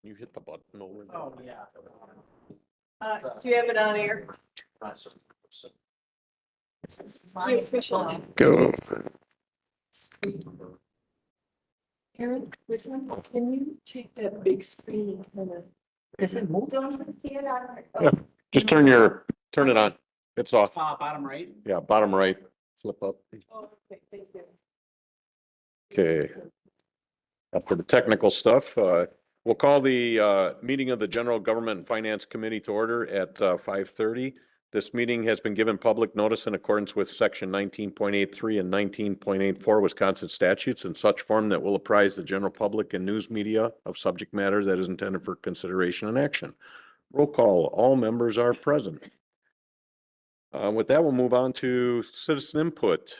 You hit the button over there. Oh, yeah. Do you have it on air? The official. Go. Aaron, which one? Can you take that big screen and kind of? Does it move? Don't see it on. Yeah. Just turn it on. It's off. Bottom right. Yeah, bottom right, flip up. Oh, okay, thank you. Okay. After the technical stuff, we'll call the meeting of the General Government and Finance Committee to order at 5:30. This meeting has been given public notice in accordance with section 19.83 and 19.84 Wisconsin statutes in such form that will apprise the general public and news media of subject matter that is intended for consideration and action. Roll call, all members are present. With that, we'll move on to citizen input.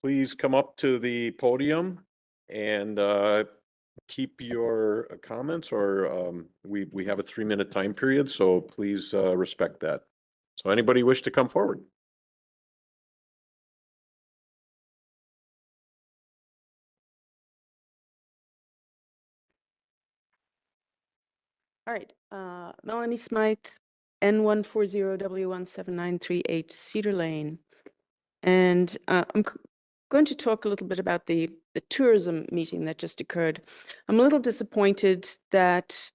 Please come up to the podium and keep your comments, or we have a 3-minute time period, so please respect that. So anybody wish to come forward? All right, Melanie Smythe, N140W17938 Cedar Lane. And I'm going to talk a little bit about the tourism meeting that just occurred. I'm a little disappointed that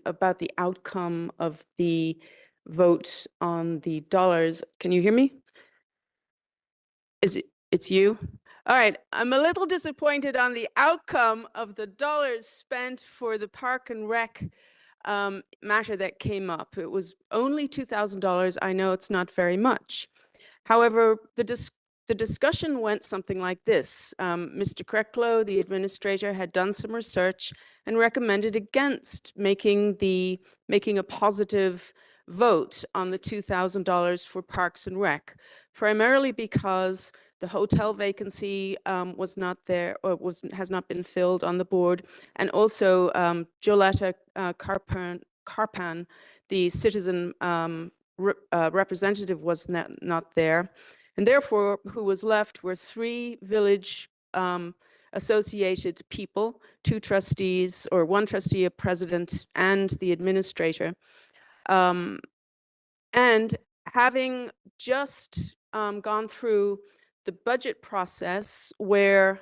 about the outcome of the vote on the dollars. Can you hear me? It's you? All right, I'm a little disappointed on the outcome of the dollars spent for the Park and Rec matter that came up. It was only $2,000. I know it's not very much. However, the discussion went something like this. Mr. Kreklo, the administrator, had done some research and recommended against making a positive vote on the $2,000 for Parks and Rec, primarily because the hotel vacancy was not there, or has not been filled on the board, and also Joletta Carpan, the citizen representative, was not there. And therefore, who was left were 3 village associated people, 2 trustees, or 1 trustee, a president, and the administrator. And having just gone through the budget process where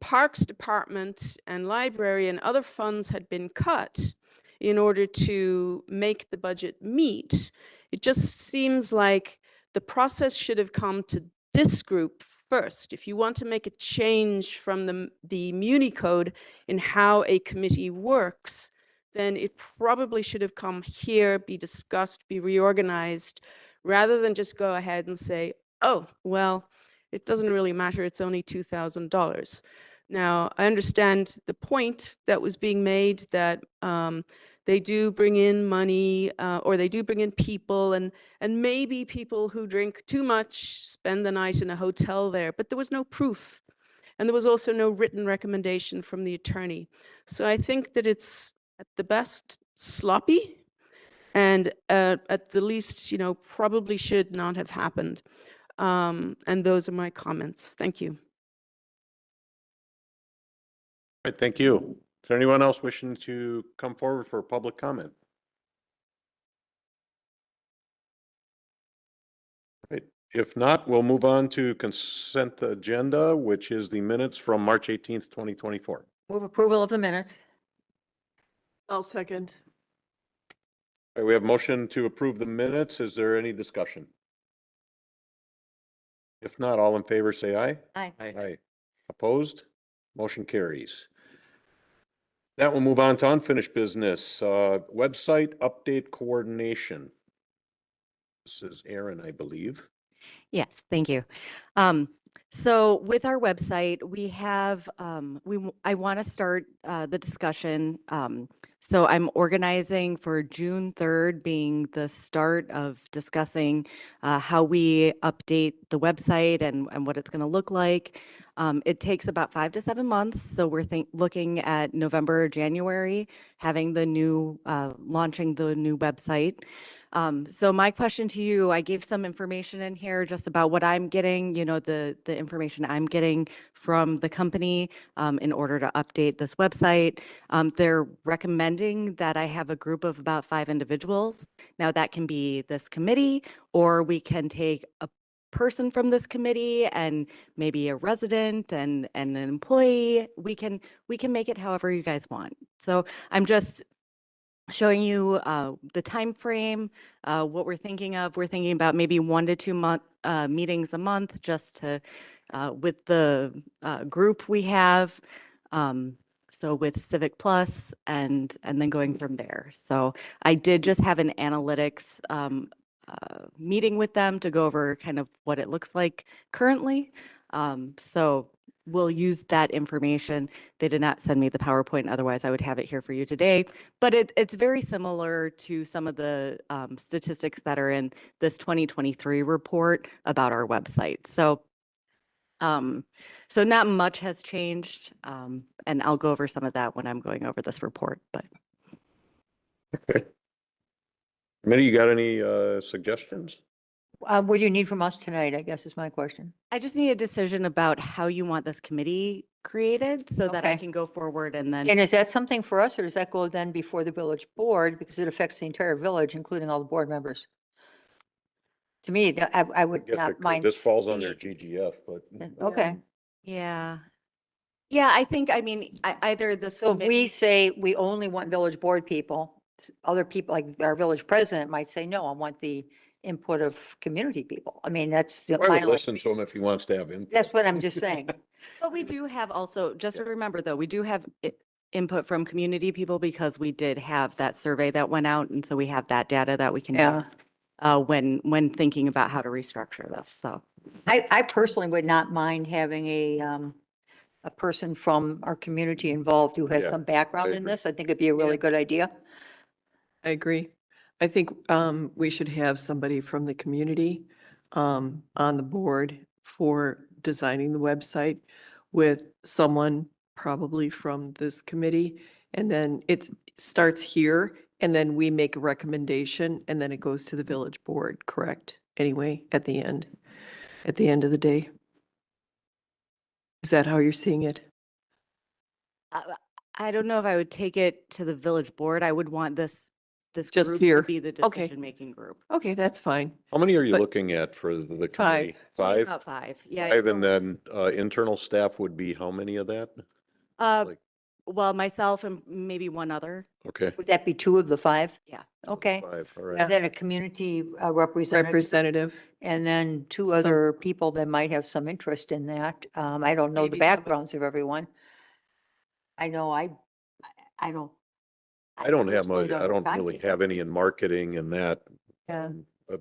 Parks Department and library and other funds had been cut in order to make the budget meet, it just seems like the process should have come to this group first. If you want to make a change from the Muni Code in how a committee works, then it probably should have come here, be discussed, be reorganized, rather than just go ahead and say, oh, well, it doesn't really matter, it's only $2,000. Now, I understand the point that was being made, that they do bring in money, or they do bring in people, and maybe people who drink too much spend the night in a hotel there, but there was no proof. And there was also no written recommendation from the attorney. So I think that it's at the best sloppy, and at the least, probably should not have happened. And those are my comments. Thank you. All right, thank you. Is there anyone else wishing to come forward for public comment? Right. If not, we'll move on to consent agenda, which is the minutes from March 18th, 2024. Move approval of the minutes. I'll second. All right, we have motion to approve the minutes. Is there any discussion? If not, all in favor say aye. Aye. Aye. Opposed? Motion carries. That will move on to unfinished business. Website update coordination. This is Aaron, I believe. Yes, thank you. So with our website, we have, I want to start the discussion. So I'm organizing for June 3rd being the start of discussing how we update the website and what it's going to look like. It takes about 5 to 7 months. So we're looking at November, or January, having the new, launching the new website. So my question to you, I gave some information in here just about what I'm getting, the information I'm getting from the company in order to update this website. They're recommending that I have a group of about 5 individuals. Now that can be this committee, or we can take a person from this committee and maybe a resident and an employee. We can make it however you guys want. So I'm just showing you the time frame, what we're thinking of. We're thinking about maybe 1 to 2 meetings a month, just to with the group we have. So with Civic Plus, and then going from there. So I did just have an analytics meeting with them to go over kind of what it looks like currently. So we'll use that information. They did not send me the PowerPoint, otherwise I would have it here for you today. But it's very similar to some of the statistics that are in this 2023 report about our website. So so not much has changed, and I'll go over some of that when I'm going over this report. But Committee, you got any suggestions? What do you need from us tonight, I guess is my question. I just need a decision about how you want this committee created so that I Okay. can go forward and then. And is that something for us, or does that go then before the village board, because it affects the entire village, including all the board members? To me, I would Guess it not could. mind. This falls under seeing- GGF, but. Okay, Yeah. Yeah, I think, I mean, either the. so if we say we only want village board people, other people, like our village president might say, no, I want the input of community people. I mean, that's. I my would like- listen to him if he wants to have input. That's what I'm just saying. But we do have also, just remember though, we do have input from community people because we did have that survey that went out. And so we have that data that we can Yeah. use when thinking about how to restructure this. So. I personally would not mind having a person from our community involved who has Yeah, some background I in agree. this. I think it'd be a really Yeah. good idea. I agree. I think we should have somebody from the community on the board for designing the website with someone probably from this committee. And then it starts here and then we make a recommendation and then it goes to the village board, correct? Anyway, at the end of the day. Is that how you're seeing it? I don't know if I would take it to the village board. I would want this Just group here. to be the Okay. decision-making group. Okay, that's fine. How many are you But- looking at for the Five. committee? 5? About 5, yeah. 5, and then internal staff would be how many of that? Uh, like- well, myself and maybe one other. Okay. Would that be 2 of the 5? Yeah. Okay. 5, all right. And then a community representative, Representative. and then 2 Some- other people that might have some interest in that. I don't know the Maybe somebody- backgrounds of everyone. I know I don't. I don't have personally I don't time really people. have any in marketing and that. Yeah.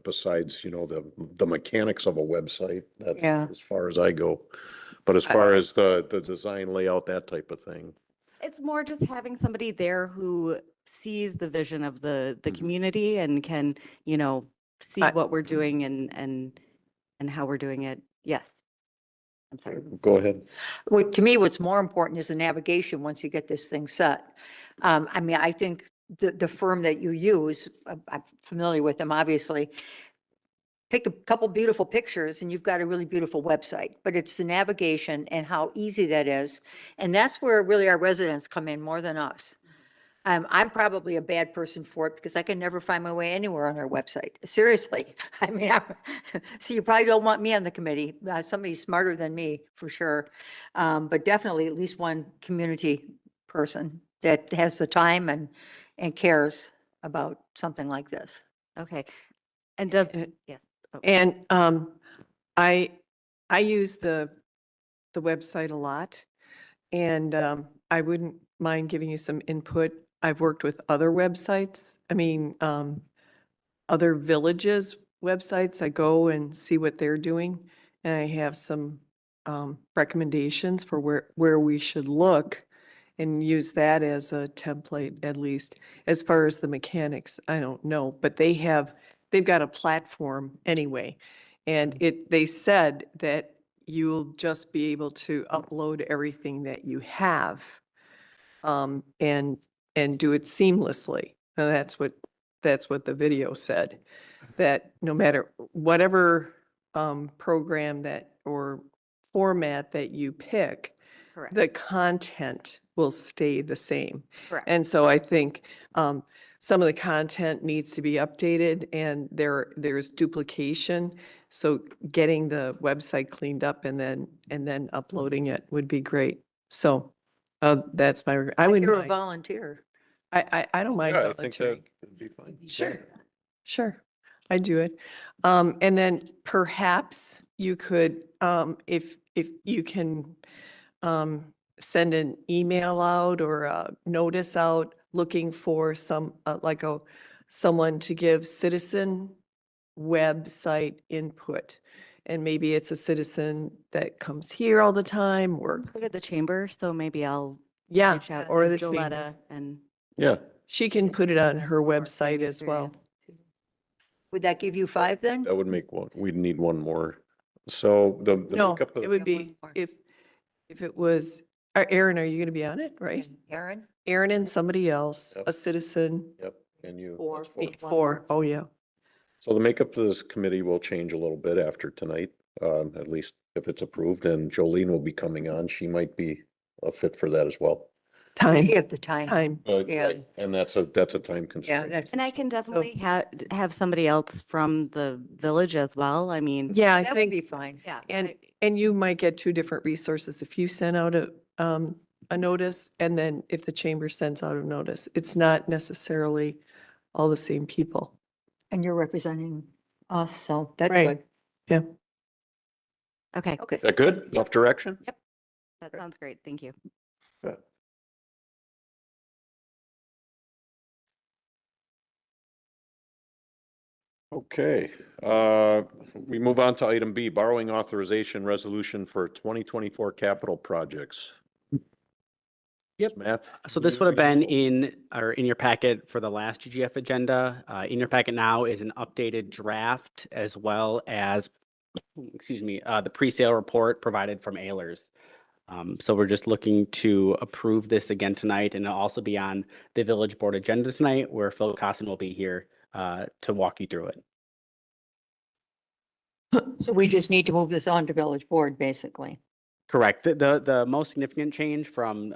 Besides, the mechanics of a website, that's Yeah. as far as I go. But as far as the design layout, that type of thing. It's more just having somebody there who sees the vision of the Mhm. community and can, see I- what we're doing and how we're doing it. Yes. I'm sorry. Go ahead. To me, what's more important is the navigation once you get this thing set. I mean, I think the firm that you use, I'm familiar with them, obviously. Pick a couple beautiful pictures and you've got a really beautiful website, but it's the navigation and how easy that is. And that's where really our residents come in more than us. I'm probably a bad person for it because I can never find my way anywhere on our website. Seriously. I mean, so you probably don't want me on the committee. Somebody smarter than me for sure. But definitely at least one community person that has the time and cares about something like this. Okay. And does, And- yes. Oh, And I use the website a lot, and I wouldn't mind giving you some input. I've worked with other websites. I mean, other villages' websites. I go and see what they're doing, and I have some recommendations for where we should look and use that as a template at least. As far as the mechanics, I don't know, but they've got a platform anyway. And they said that you'll just be able to upload everything that you have and do it seamlessly. And that's what the video said, that no matter whatever program that or format that you pick, Correct. the content will stay the same. Correct. And so I think some of the content needs to be updated and there's duplication. So getting the website cleaned up and then uploading it would be great. So that's I wouldn't You're a mind. volunteer. I don't mind Yeah, I think that volunteering. would be fine. Sure, sure. I do it. And then perhaps you could, if you can send an email out or a notice out looking for someone to give citizen website input. And maybe it's a citizen that comes here all the time or, Go to the chamber, so maybe I'll yeah, reach out or to the chamber. Joletta and. Yeah, She can put it on her More website as well. experience. Would that give you 5 then? that would make one, we'd need one more. So the No, makeup of it the- would Yeah, be one more. if it was, Aaron, are you going to be on it, right? Aaron? Aaron and somebody else, Yep. a citizen, Yep, and you. Four. that's four. four, oh yeah. So the makeup of this committee will change a little bit after tonight, at least if it's approved, and Jolene will be coming on. She might be a fit for that as well. Time, If you have the time. time. Yeah. Right, and that's a time Yeah, constraint. that's, And I can definitely have somebody else from the village as well. I mean. Yeah, I that would be think, fine. Yeah. and you might get two different resources if you send out a notice and then if the chamber sends out a notice. It's not necessarily all the same people. And you're representing us, so that's Right. good. Yeah. Okay, Okay. Is that good? Enough direction? that sounds great. Thank you. Yeah. Okay, we move on to item B, borrowing authorization resolution for 2024 capital projects. Yep. Matt? So this would have been in your packet for the last GGF agenda. In your packet now is an updated draft as well as, the pre-sale report provided from Ehlers. So we're just looking to approve this again tonight, and it'll also be on the village board agenda tonight where Phil Costin will be here to walk you through it. So we just need to move this on to village board, basically. Correct. The most significant change from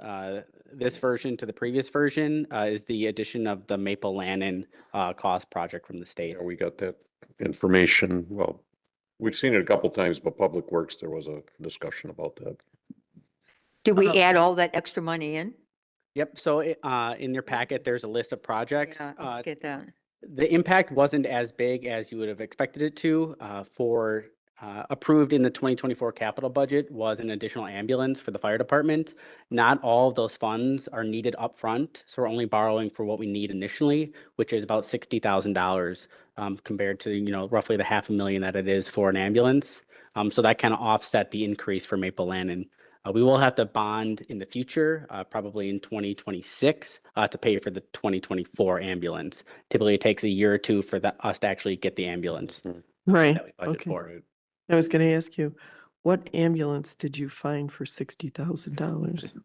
this version to the previous version is the addition of the Maple Lannon cost project from the state. Yeah, we got that information. Well, we've seen it a couple times, but Public Works, there was a discussion about that. Did we add all that extra money in? Yep. So in your packet, there's a list of projects. Yeah, I get that. The impact wasn't as big as you would have expected it to. Approved in the 2024 capital budget was an additional ambulance for the fire department. Not all of those funds are needed upfront, so we're only borrowing for what we need initially, which is about $60,000 compared to roughly the $500,000 that it is for an ambulance. So that kind of offset the increase for Maple Lannon. We will have to bond in the future, probably in 2026, to pay for the 2024 ambulance. Typically, it takes a year or two for us to actually get the ambulance Right, that we budget okay. for. I was going to ask you, what ambulance did you find for $60,000?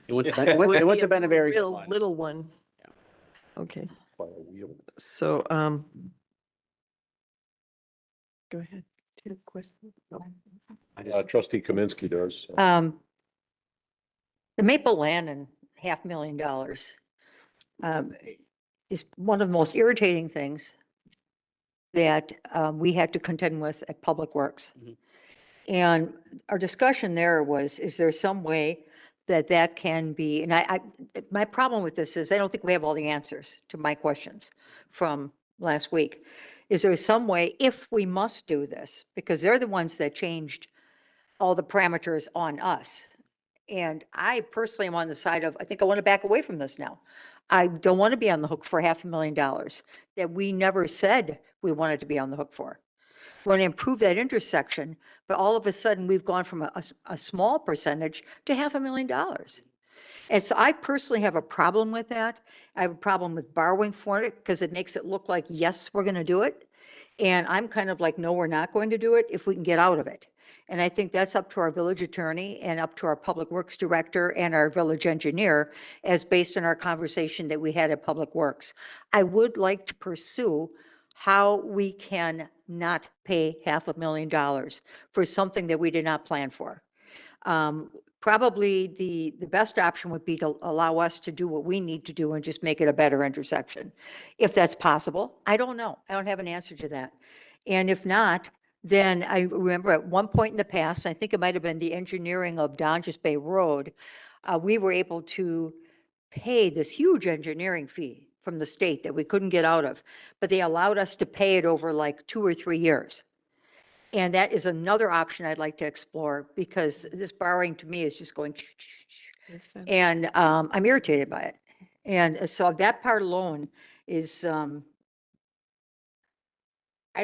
It wouldn't have been a very good one. Little one. Yeah. Okay, By a wheel. so, go ahead. Do you have a question? No. Trustee Kaminsky does. The Maple Lannon $500,000 is one of the most irritating things that we had to contend with at Public Works. Mhm. And our discussion there was, is there some way that that can be, and my problem with this is I don't think we have all the answers to my questions from last week. Is there some way, if we must do this, because they're the ones that changed all the parameters on us. And I personally am on the side of, I think I want to back away from this now. I don't want to be on the hook for $500,000 that we never said we wanted to be on the hook for. We want to improve that intersection, but all of a sudden we've gone from a small percentage to $500,000. And so I personally have a problem with that. I have a problem with borrowing for it because it makes it look like, yes, we're going to do it. And I'm kind of like, no, we're not going to do it if we can get out of it. And I think that's up to our village attorney and up to our public works director and our village engineer, as based on our conversation that we had at Public Works. I would like to pursue how we can not pay $500,000 for something that we did not plan for. Probably the best option would be to allow us to do what we need to do and just make it a better intersection. If that's possible, I don't know. I don't have an answer to that. And if not, then I remember at one point in the past, I think it might have been the engineering of Donges Bay Road, we were able to pay this huge engineering fee from the state that we couldn't get out of, but they allowed us to pay it over like 2 or 3 years. And that is another option I'd like to explore, because this borrowing to me is just going, Makes sense. and I'm irritated by it. And so that part alone is, I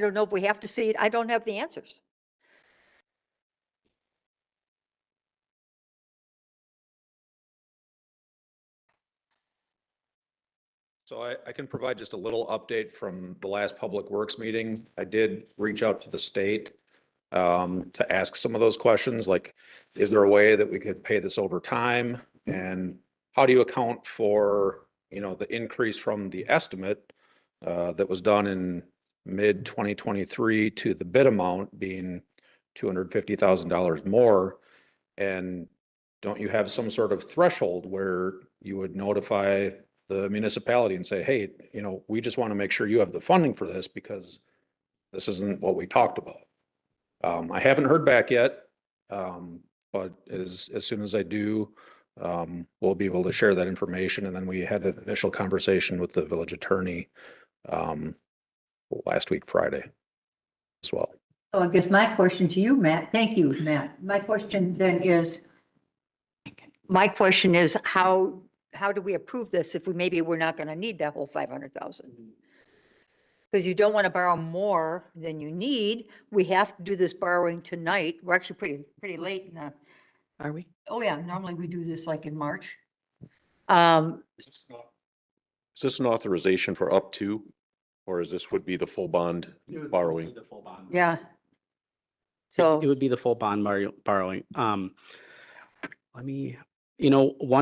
don't know if we have to see it. I don't have the answers. So I can provide just a little update from the last Public Works meeting. I did reach out to the state to ask some of those questions, like, is there a way that we could pay this over time? And how do you account for, the increase from the estimate that was done in mid 2023 to the bid amount being $250,000 more? And don't you have some sort of threshold where you would notify the municipality and say, hey, we just want to make sure you have the funding for this because this isn't what we talked about. I haven't heard back yet, but as soon as I do, we'll be able to share that information. And then we had an initial conversation with the village attorney last week, Friday as well. So I guess my question to you, Matt, thank you, Matt. My question is how do we approve this if we're not going to need that whole 500,000? Because you don't want to borrow more than you need. We have to do this borrowing tonight. We're actually pretty late in the, Are we? oh yeah, normally we do this like in March. Is this an authorization for up to, or is this would be the full bond borrowing? The full bond. Yeah. It So, would be the full bond borrowing. One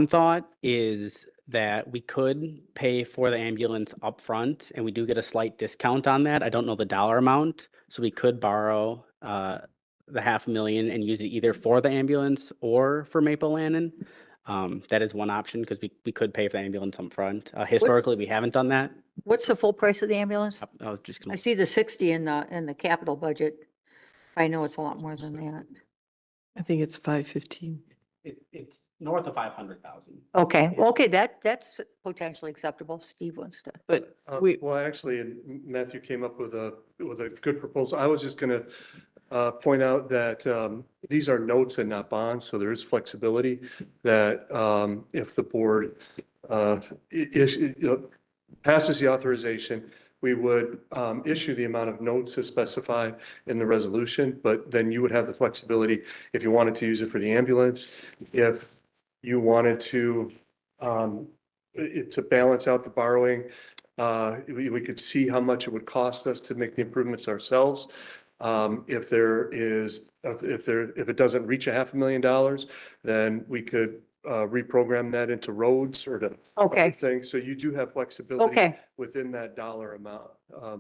thought is that we could pay for the ambulance upfront, and we do get a slight discount on that. I don't know the dollar amount, so we could borrow the $500,000 and use it either for the ambulance or for Maple Lannon. That is one option, because we could pay for the ambulance upfront. Historically, we haven't done that. what's the full price of the ambulance? I was just I gonna. see the 60 in the capital budget. I know it's a lot more than that. I think it's 515. It's north of 500,000. Okay, that's potentially acceptable. Steve wants to. But we, Well, actually, and Matthew came up with a good proposal. I was just gonna point out that these are notes and not bonds, so there is flexibility that if the board passes the authorization, we would issue the amount of notes as specified in the resolution, but then you would have the flexibility if you wanted to use it for the ambulance, if you wanted to balance out the borrowing. We could see how much it would cost us to make the improvements ourselves. If it doesn't reach $500,000, then we could reprogram that into roads or to Okay. other things. So you do have flexibility Okay, within that dollar amount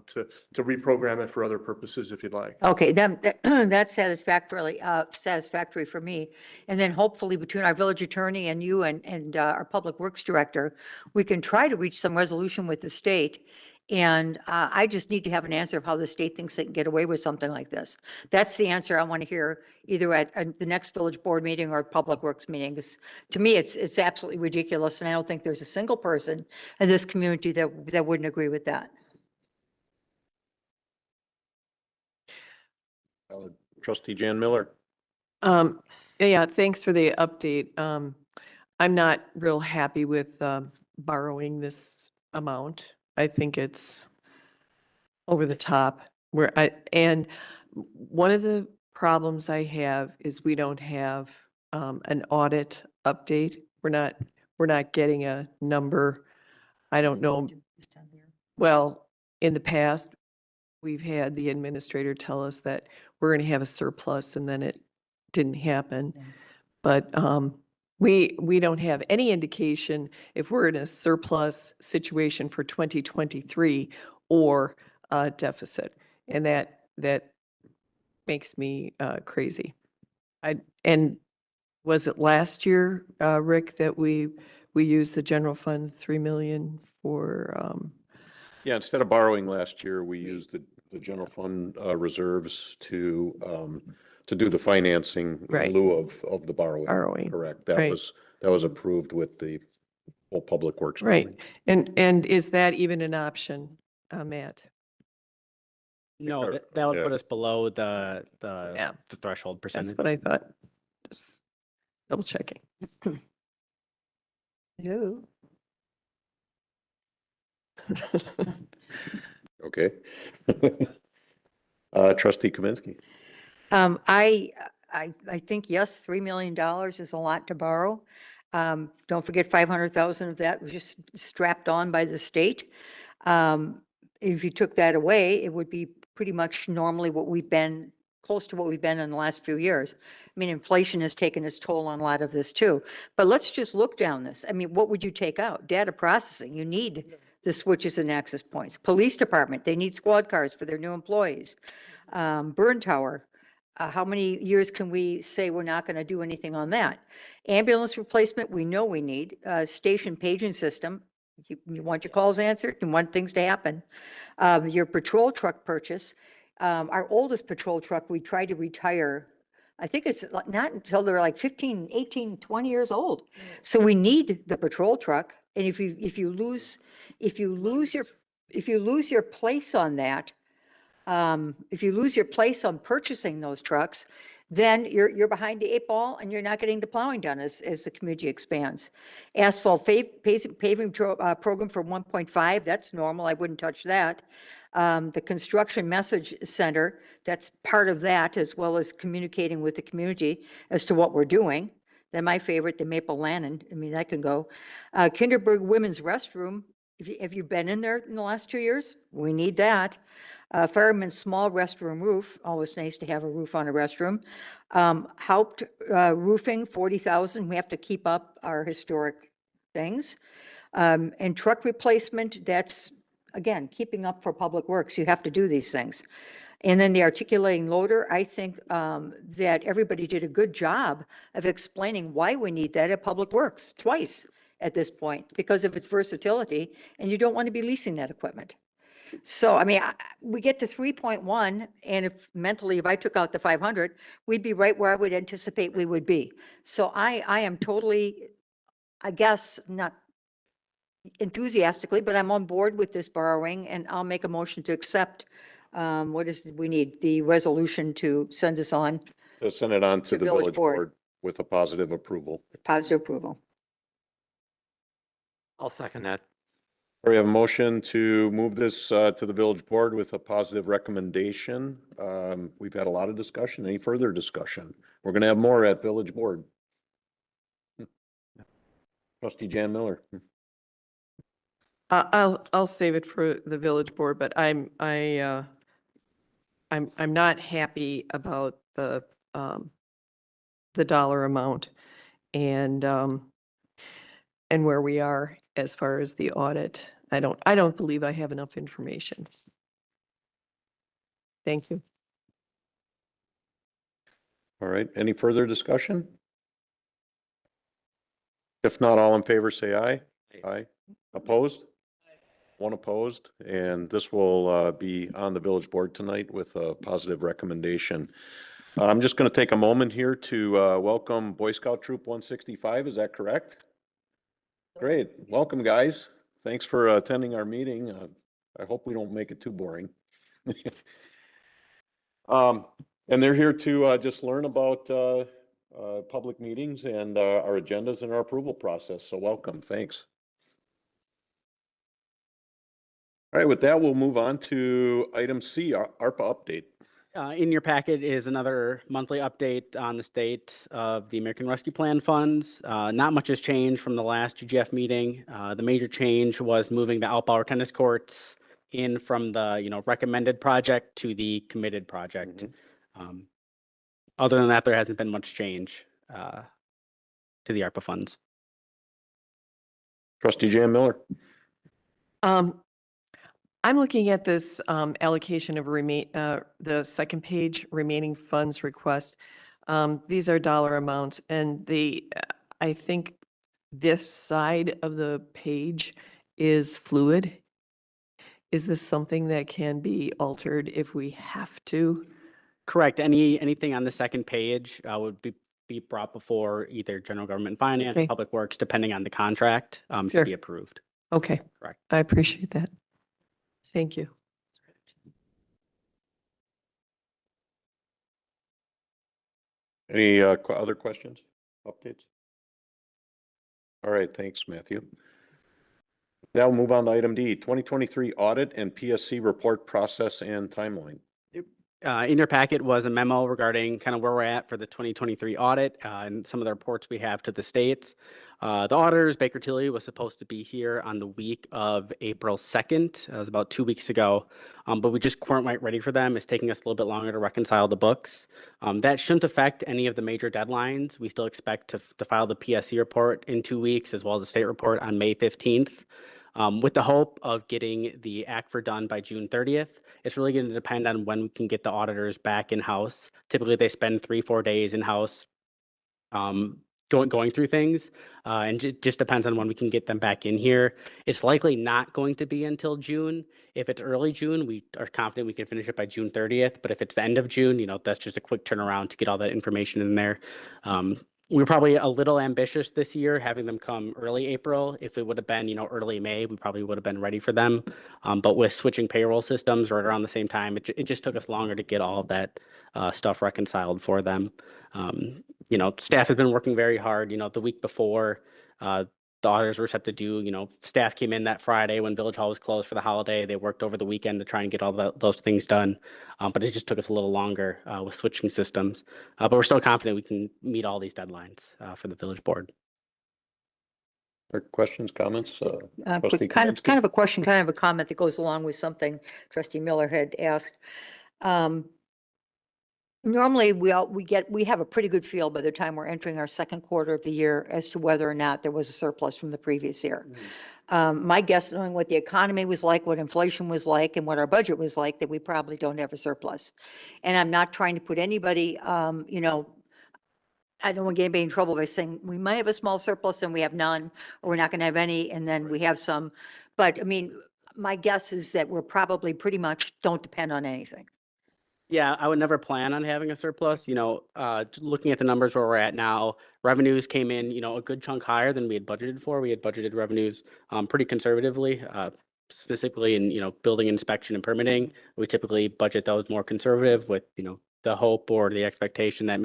to reprogram it for other purposes if you'd like. okay, that's satisfactory for me. And then hopefully between our village attorney and you and our public works director, we can try to reach some resolution with the state. And I just need to have an answer of how the state thinks they can get away with something like this. That's the answer I want to hear, either at the next village board meeting or public works meeting. 'Cause to me, it's absolutely ridiculous, and I don't think there's a single person in this community that wouldn't agree with that. Trustee Jan Miller. yeah, thanks for the update. I'm not real happy with borrowing this amount. I think it's over the top and one of the problems I have is we don't have an audit update. We're not getting a number. I don't know. Well, in the past, we've had the administrator tell us that we're going to have a surplus and then it didn't happen. But we don't have any indication if we're in a surplus situation for 2023 or a deficit. And that makes me crazy. And was it last year, Rick, that we used the general fund 3 million for, Yeah, instead of borrowing last year, we used the general fund reserves to do the financing Right. in lieu of the borrowing. Borrowing, Correct. right. That was approved with the whole Public Works. right? building. And is that even an option, Matt? No, Or- that would yeah. put us below the Yeah. the threshold That's percentage. what I thought. Just double checking. Ooh. Okay. Trustee Kaminsky. I think, yes, $3 million is a lot to borrow. Don't forget 500,000 of that was just strapped on by the state. If you took that away, it would be pretty much normally what we've been, close to what we've been in the last few years. I mean, inflation has taken its toll on a lot of this too. But let's just look down this. I mean, what would you take out? Data processing, you need the switches and access points. Police department, they need squad cars for their new employees. Burn tower, how many years can we say we're not going to do anything on that? Ambulance replacement, we know we need. Station paging system, you want your calls answered, you want things to happen. Your patrol truck purchase, our oldest patrol truck, we tried to retire. I think it's not until they're like 15, 18, 20 years old. So we need the patrol truck. And if you lose your place on that, if you lose your place on purchasing those trucks, then you're behind the 8 ball and you're not getting the plowing done as the community expands. Asphalt paving program for 1.5, that's normal. I wouldn't touch that. The construction message center, that's part of that, as well as communicating with the community as to what we're doing. Then my favorite, the Maple Lannon, I mean, that can go. Kinderberg Women's Restroom, have you been in there in the last 2 years? We need that. Fireman's small restroom roof, always nice to have a roof on a restroom. Haupt roofing, 40,000. We have to keep up our historic things. And truck replacement, that's, again, keeping up for Public Works. You have to do these things. And then the articulating loader, I think that everybody did a good job of explaining why we need that at Public Works twice at this point, because of its versatility, and you don't want to be leasing that equipment. So, I mean, we get to 3.1, and if I took out the 500, we'd be right where I would anticipate we would be. So I am totally, I guess, not enthusiastically, but I'm on board with this borrowing, and I'll make a motion to accept, we need the resolution to send us on To send it on to To the village village board. board with a positive approval. positive approval. I'll second that. We have a motion to move this to the village board with a positive recommendation. We've had a lot of discussion. Any further discussion? We're going to have more at village board. Trustee Jan Miller. I'll save it for the village board, but I'm not happy about the dollar amount and where we are as far as the audit. I don't believe I have enough information. Thank you. All right. Any further discussion? If not, all in favor, say aye. Aye. Opposed? One opposed, and this will be on the village board tonight with a positive recommendation. I'm just going to take a moment here to welcome Boy Scout Troop 165. Is that correct? Great. Welcome, guys. Thanks for attending our meeting. I hope we don't make it too boring. And they're here to just learn about public meetings and our agendas and our approval process. So welcome. Thanks. All right, with that, we'll move on to item C, our ARPA update. In your packet is another monthly update on the state of the American Rescue Plan funds. Not much has changed from the last GGF meeting. The major change was moving the outbound tennis courts in from the, recommended project to the committed project. Other than that, there hasn't been much change to the ARPA funds. Trustee Jan Miller. I'm looking at this allocation of the second page, remaining funds request. These are dollar amounts, and I think this side of the page is fluid. Is this something that can be altered if we have to? Correct. Anything on the second page would be brought before either general government and finance, Okay. public works, depending on the contract, to Sure. be approved. Okay. Correct. I appreciate that. Thank you. Any other questions, updates? All right, thanks, Matthew. Now we'll move on to item D, 2023 audit and PSC report process and timeline. In your packet was a memo regarding kind of where we're at for the 2023 audit and some of the reports we have to the states. The auditors, Baker Tilly, was supposed to be here on the week of April 2nd. It was about 2 weeks ago, but we just weren't quite ready for them. It's taking us a little bit longer to reconcile the books. That shouldn't affect any of the major deadlines. We still expect to file the PSC report in 2 weeks, as well as the state report on May 15th. With the hope of getting the ACFR done by June 30th. It's really going to depend on when we can get the auditors back in-house. Typically, they spend 3-4 days in-house going through things, and it just depends on when we can get them back in here. It's likely not going to be until June. If it's early June, we are confident we can finish it by June 30th, but if it's the end of June, that's just a quick turnaround to get all that information in there. We're probably a little ambitious this year, having them come early April. If it would have been, early May, we probably would have been ready for them. But with switching payroll systems right around the same time, it just took us longer to get all of that stuff reconciled for them. Staff has been working very hard. The week before, the auditors were set to do, staff came in that Friday when Village Hall was closed for the holiday. They worked over the weekend to try and get all those things done. But it just took us a little longer with switching systems. But we're still confident we can meet all these deadlines for the village board. Questions, comments? Trustee Quick, kind Kaminsky? of a question, kind of a comment that goes along with something Trustee Miller had asked. Normally, we have a pretty good feel by the time we're entering our second quarter of the year as to whether or not there was a surplus from the previous year. My guess, knowing what the economy was like, what inflation was like, and what our budget was like, that we probably don't have a surplus. And I'm not trying to put anybody, I don't want to get anybody in trouble by saying we might have a small surplus and we have none, or we're not going to have any, and then we have some. But I mean, my guess is that we're probably pretty much don't depend on anything. Yeah, I would never plan on having a surplus. Looking at the numbers where we're at now, revenues came in, a good chunk higher than we had budgeted for. We had budgeted revenues pretty conservatively, specifically in, building inspection and permitting. We typically budget those more conservative with, the hope or the expectation that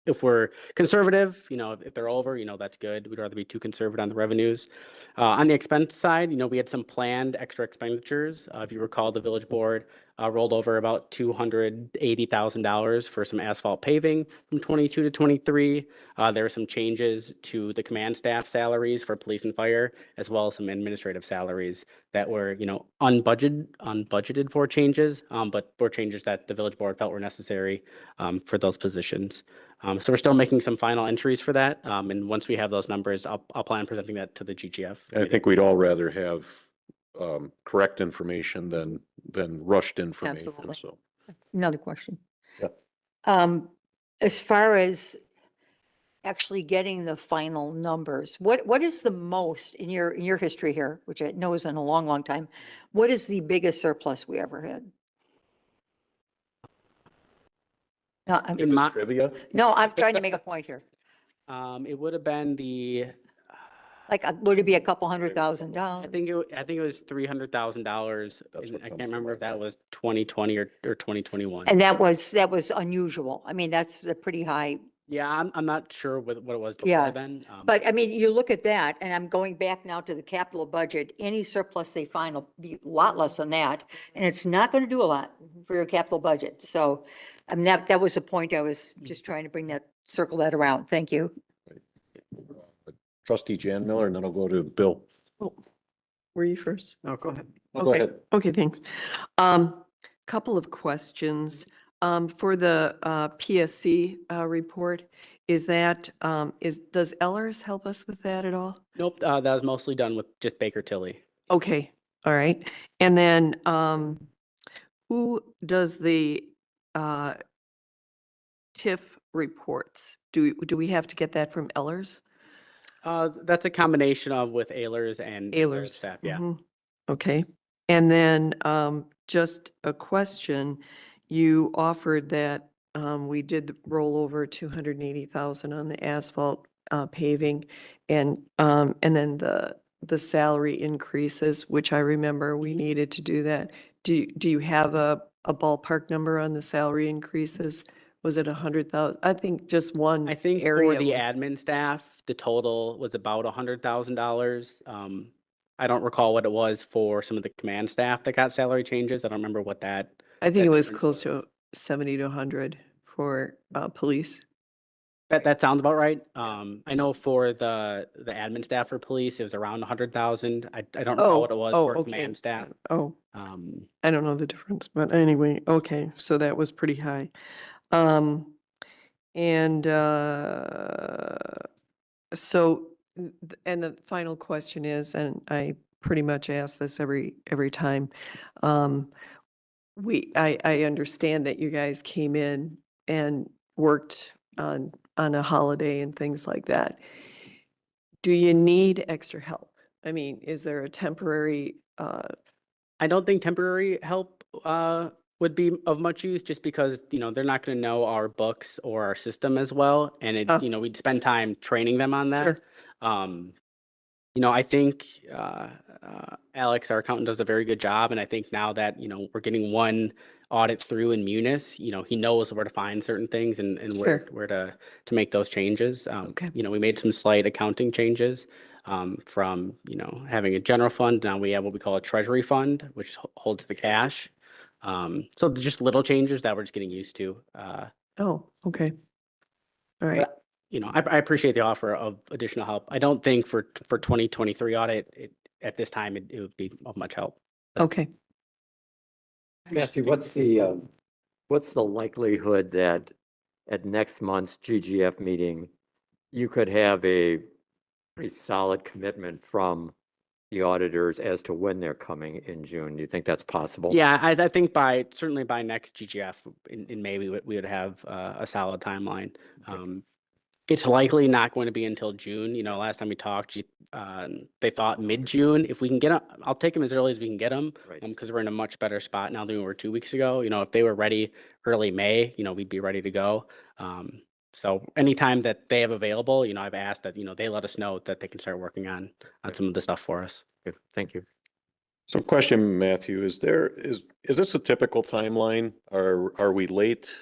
if we're conservative, if they're over, that's good. We'd rather be too conservative on the revenues. On the expense side, we had some planned extra expenditures. If you recall, the village board rolled over about $280,000 for some asphalt paving from 22 to 23. There were some changes to the command staff salaries for police and fire, as well as some administrative salaries that were, unbudgeted for changes, but were changes that the village board felt were necessary for those positions. So we're still making some final entries for that. And once we have those numbers, I'll plan on presenting that to the GGF. I think we'd all rather have correct information than rushed information. Absolutely. So Another question. Yeah. As far as actually getting the final numbers, what is the most in your history here, which I know isn't a long, long time, what is the biggest surplus we ever had? In my, trivia. No, I'm trying to make a point here. it would have been Like, would it be a couple I $100,000? think it was $300,000. That's and what I comes can't to remember my if that mind. was 2020 or 2021. And that was unusual. I mean, that's a pretty high. Yeah, I'm not sure what it was Yeah, before then. But I mean, you look at that, and I'm going back now to the capital budget, any surplus they find will be a lot less than that. And it's not going to do a lot for your capital budget. So, I mean, that was the point I was just trying to circle that around. Thank you. Trustee Jan Miller, and then I'll go to Bill. were you first? Oh, go ahead. Well, go Okay. ahead. Okay, thanks. Couple of questions. For the PSC report, is that, does Ellers help us with that at all? Nope, that was mostly done with just Baker Tilly. Okay, all right. And then, who does the TIF reports? Do we have to get that from Ellers? That's a combination of with Ehlers and Ehlers. staff, yeah. Mhm. Okay. And then, just a question, you offered that, we did the rollover 280,000 on the asphalt, paving and then the salary increases, which I remember we needed to do that. Do you have a ballpark number on the salary increases? Was it 100,000? I think just one I think for area the was- admin staff, the total was about $100,000. I don't recall what it was for some of the command staff that got salary changes. I don't remember what that. I think that it was difference close to 70 to 100 for police. That sounds about right. I know for the admin staff for police, it was around 100,000. I don't recall what it was for okay. command staff. Oh, Um, I don't know the difference, but anyway, okay, so that was pretty high. And so, and the final question is, and I pretty much ask this every time. I understand that you guys came in and worked on a holiday and things like that. Do you need extra help? I mean, is there a temporary, I don't think temporary help would be of much use just because, they're not going to know our books or our system as well. And we'd spend time training them on that. Sure. I think Alex, our accountant, does a very good job. And I think now that, we're getting one audit through in Munis, he knows where to find certain things and Sure. where to make those changes. Okay. We made some slight accounting changes from, having a general fund. Now we have what we call a treasury fund, which holds the cash. So just little changes that we're just getting used to. oh, okay. All right, But, I appreciate the offer of additional help. I don't think for 2023 audit, at this time, it would be of much help. okay. Matthew, what's the likelihood that at next month's GGF meeting, you could have a pretty solid commitment from the auditors as to when they're coming in June? Do you think that's possible? Yeah, I think certainly by next GGF in May, we would have a solid timeline. It's likely not going to be until June. Last time we talked, they thought mid-June. If we can get them, I'll take them as early as we can get them, Right. because we're in a much better spot now than we were 2 weeks ago. If they were ready early May, we'd be ready to go. So anytime that they have available, I've asked that, they let us know that they can start working on some of the stuff for us. Okay, thank you. So question, Matthew, is this a typical timeline? Are we late?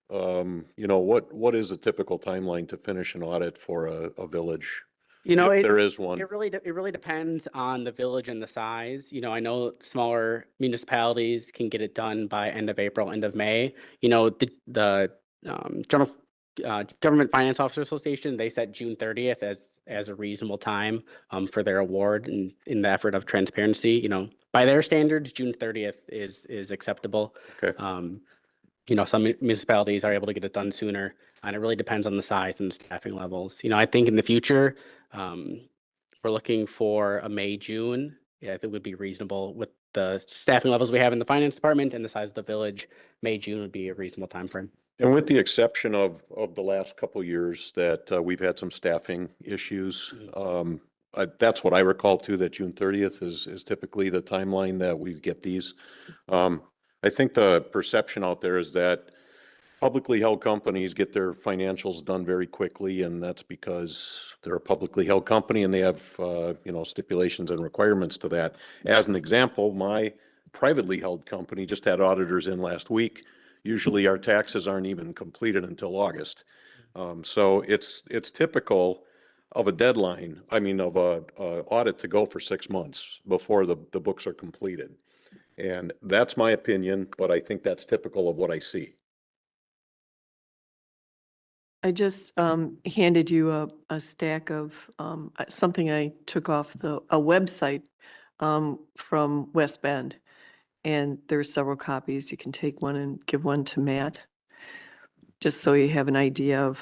What is a typical timeline to finish an audit for a village? If there is one. It really depends on the village and the size. I know smaller municipalities can get it done by end of April, end of May. The General Government Finance Officer Association, they set June 30th as a reasonable time for their award and in the effort of transparency. By their standards, June 30th is acceptable. Okay. Some municipalities are able to get it done sooner, and it really depends on the size and the staffing levels. I think in the future, we're looking for a May, June. Yeah, I think would be reasonable with the staffing levels we have in the finance department and the size of the village. May, June would be a reasonable timeframe. And with the exception of the last couple of years that we've had some staffing issues, that's what I recall too, that June 30th is typically the timeline that we get these. I think the perception out there is that publicly held companies get their financials done very quickly, and that's because they're a publicly held company and they have, stipulations and requirements to that. As an example, my privately held company just had auditors in last week. Usually our taxes aren't even completed until August. So it's typical of a deadline, of a audit to go for 6 months before the books are completed. And that's my opinion, but I think that's typical of what I see. I just handed you a stack of something I took off a website from West Bend. And there's several copies. You can take one and give one to Matt, just so you have an idea of,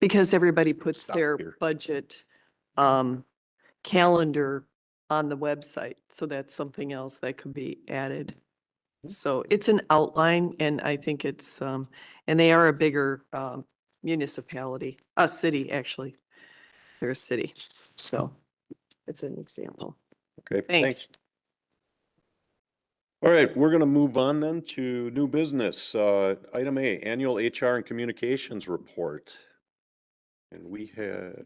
because everybody puts Stop their here. budget calendar on the website. So that's something else that could be added. So it's an outline, and I think it's, and they are a bigger municipality, a city, actually. They're a city, so it's an example. Okay, Thanks. All right, we're going to move on then to new business. Item A, annual HR and communications report. And we have,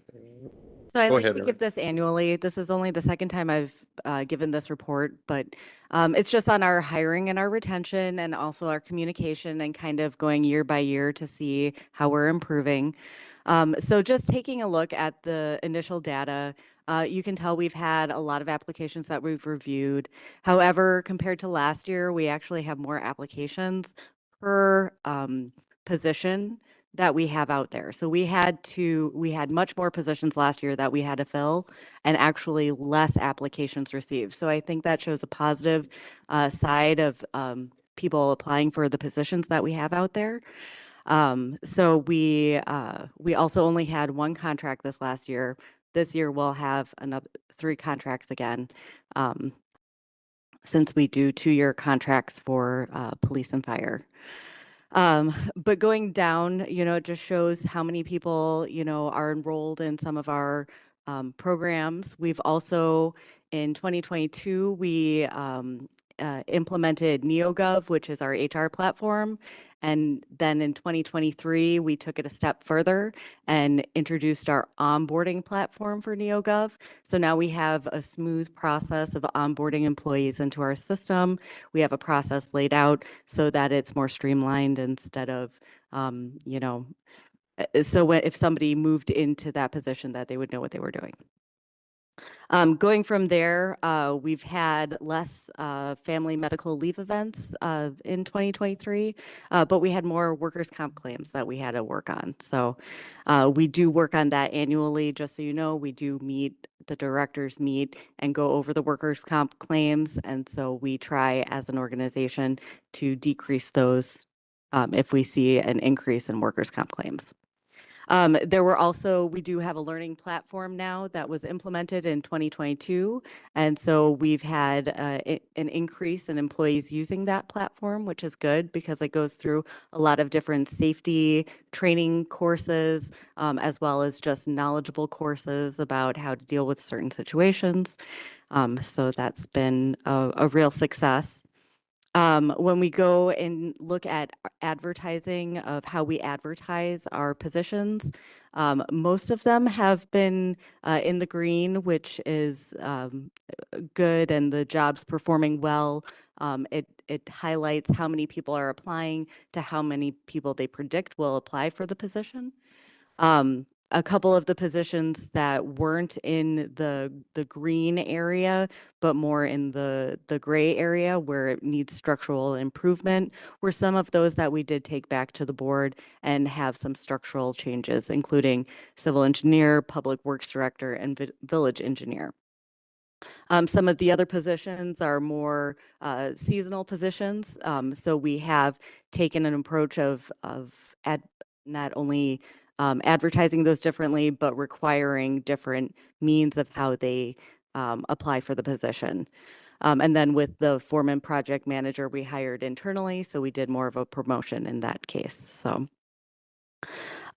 So I Go like ahead, to Erin. give this annually. This is only the second time I've given this report, but it's just on our hiring and our retention and also our communication and kind of going year by year to see how we're improving. So just taking a look at the initial data, you can tell we've had a lot of applications that we've reviewed. However, compared to last year, we actually have more applications per position that we have out there. So we had much more positions last year that we had to fill and actually less applications received. So I think that shows a positive side of people applying for the positions that we have out there. So we also only had one contract this last year. This year we'll have another 3 contracts again, since we do 2-year contracts for police and fire. But going down, it just shows how many people, are enrolled in some of our programs. We've also, in 2022, we implemented NeoGov, which is our HR platform. And then in 2023, we took it a step further and introduced our onboarding platform for NeoGov. So now we have a smooth process of onboarding employees into our system. We have a process laid out so that it's more streamlined instead of, so if somebody moved into that position, that they would know what they were doing. Going from there, we've had less family medical leave events in 2023, but we had more workers' comp claims that we had to work on. So we do work on that annually, just so you know. We do meet, the directors meet and go over the workers' comp claims. And so we try as an organization to decrease those if we see an increase in workers' comp claims. We do have a learning platform now that was implemented in 2022. And so we've had an increase in employees using that platform, which is good because it goes through a lot of different safety training courses, as well as just knowledgeable courses about how to deal with certain situations. So that's been a real success. When we go and look at advertising of how we advertise our positions, most of them have been in the green, which is good, and the job's performing well. It highlights how many people are applying to how many people they predict will apply for the position. A couple of the positions that weren't in the green area, but more in the gray area where it needs structural improvement, were some of those that we did take back to the board and have some structural changes, including civil engineer, public works director, and village engineer. Some of the other positions are more seasonal positions. So we have taken an approach of not only advertising those differently, but requiring different means of how they apply for the position. And then with the foreman project manager, we hired internally, so we did more of a promotion in that case. So,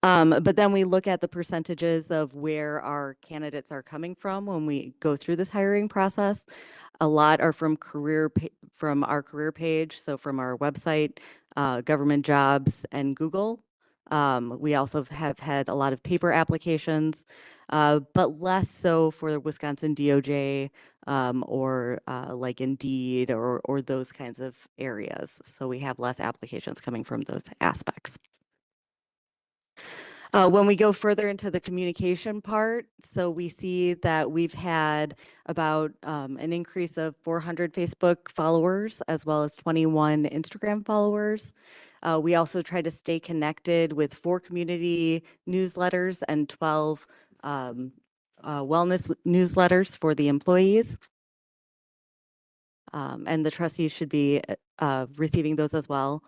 but then we look at the percentages of where our candidates are coming from when we go through this hiring process. A lot are from our career page, so from our website, government jobs, and Google. We also have had a lot of paper applications, but less so for the Wisconsin DOJ or like Indeed or those kinds of areas. So we have less applications coming from those aspects. When we go further into the communication part, so we see that we've had about an increase of 400 Facebook followers as well as 21 Instagram followers. We also try to stay connected with 4 community newsletters and 12 wellness newsletters for the employees. and the trustees should be receiving those as well.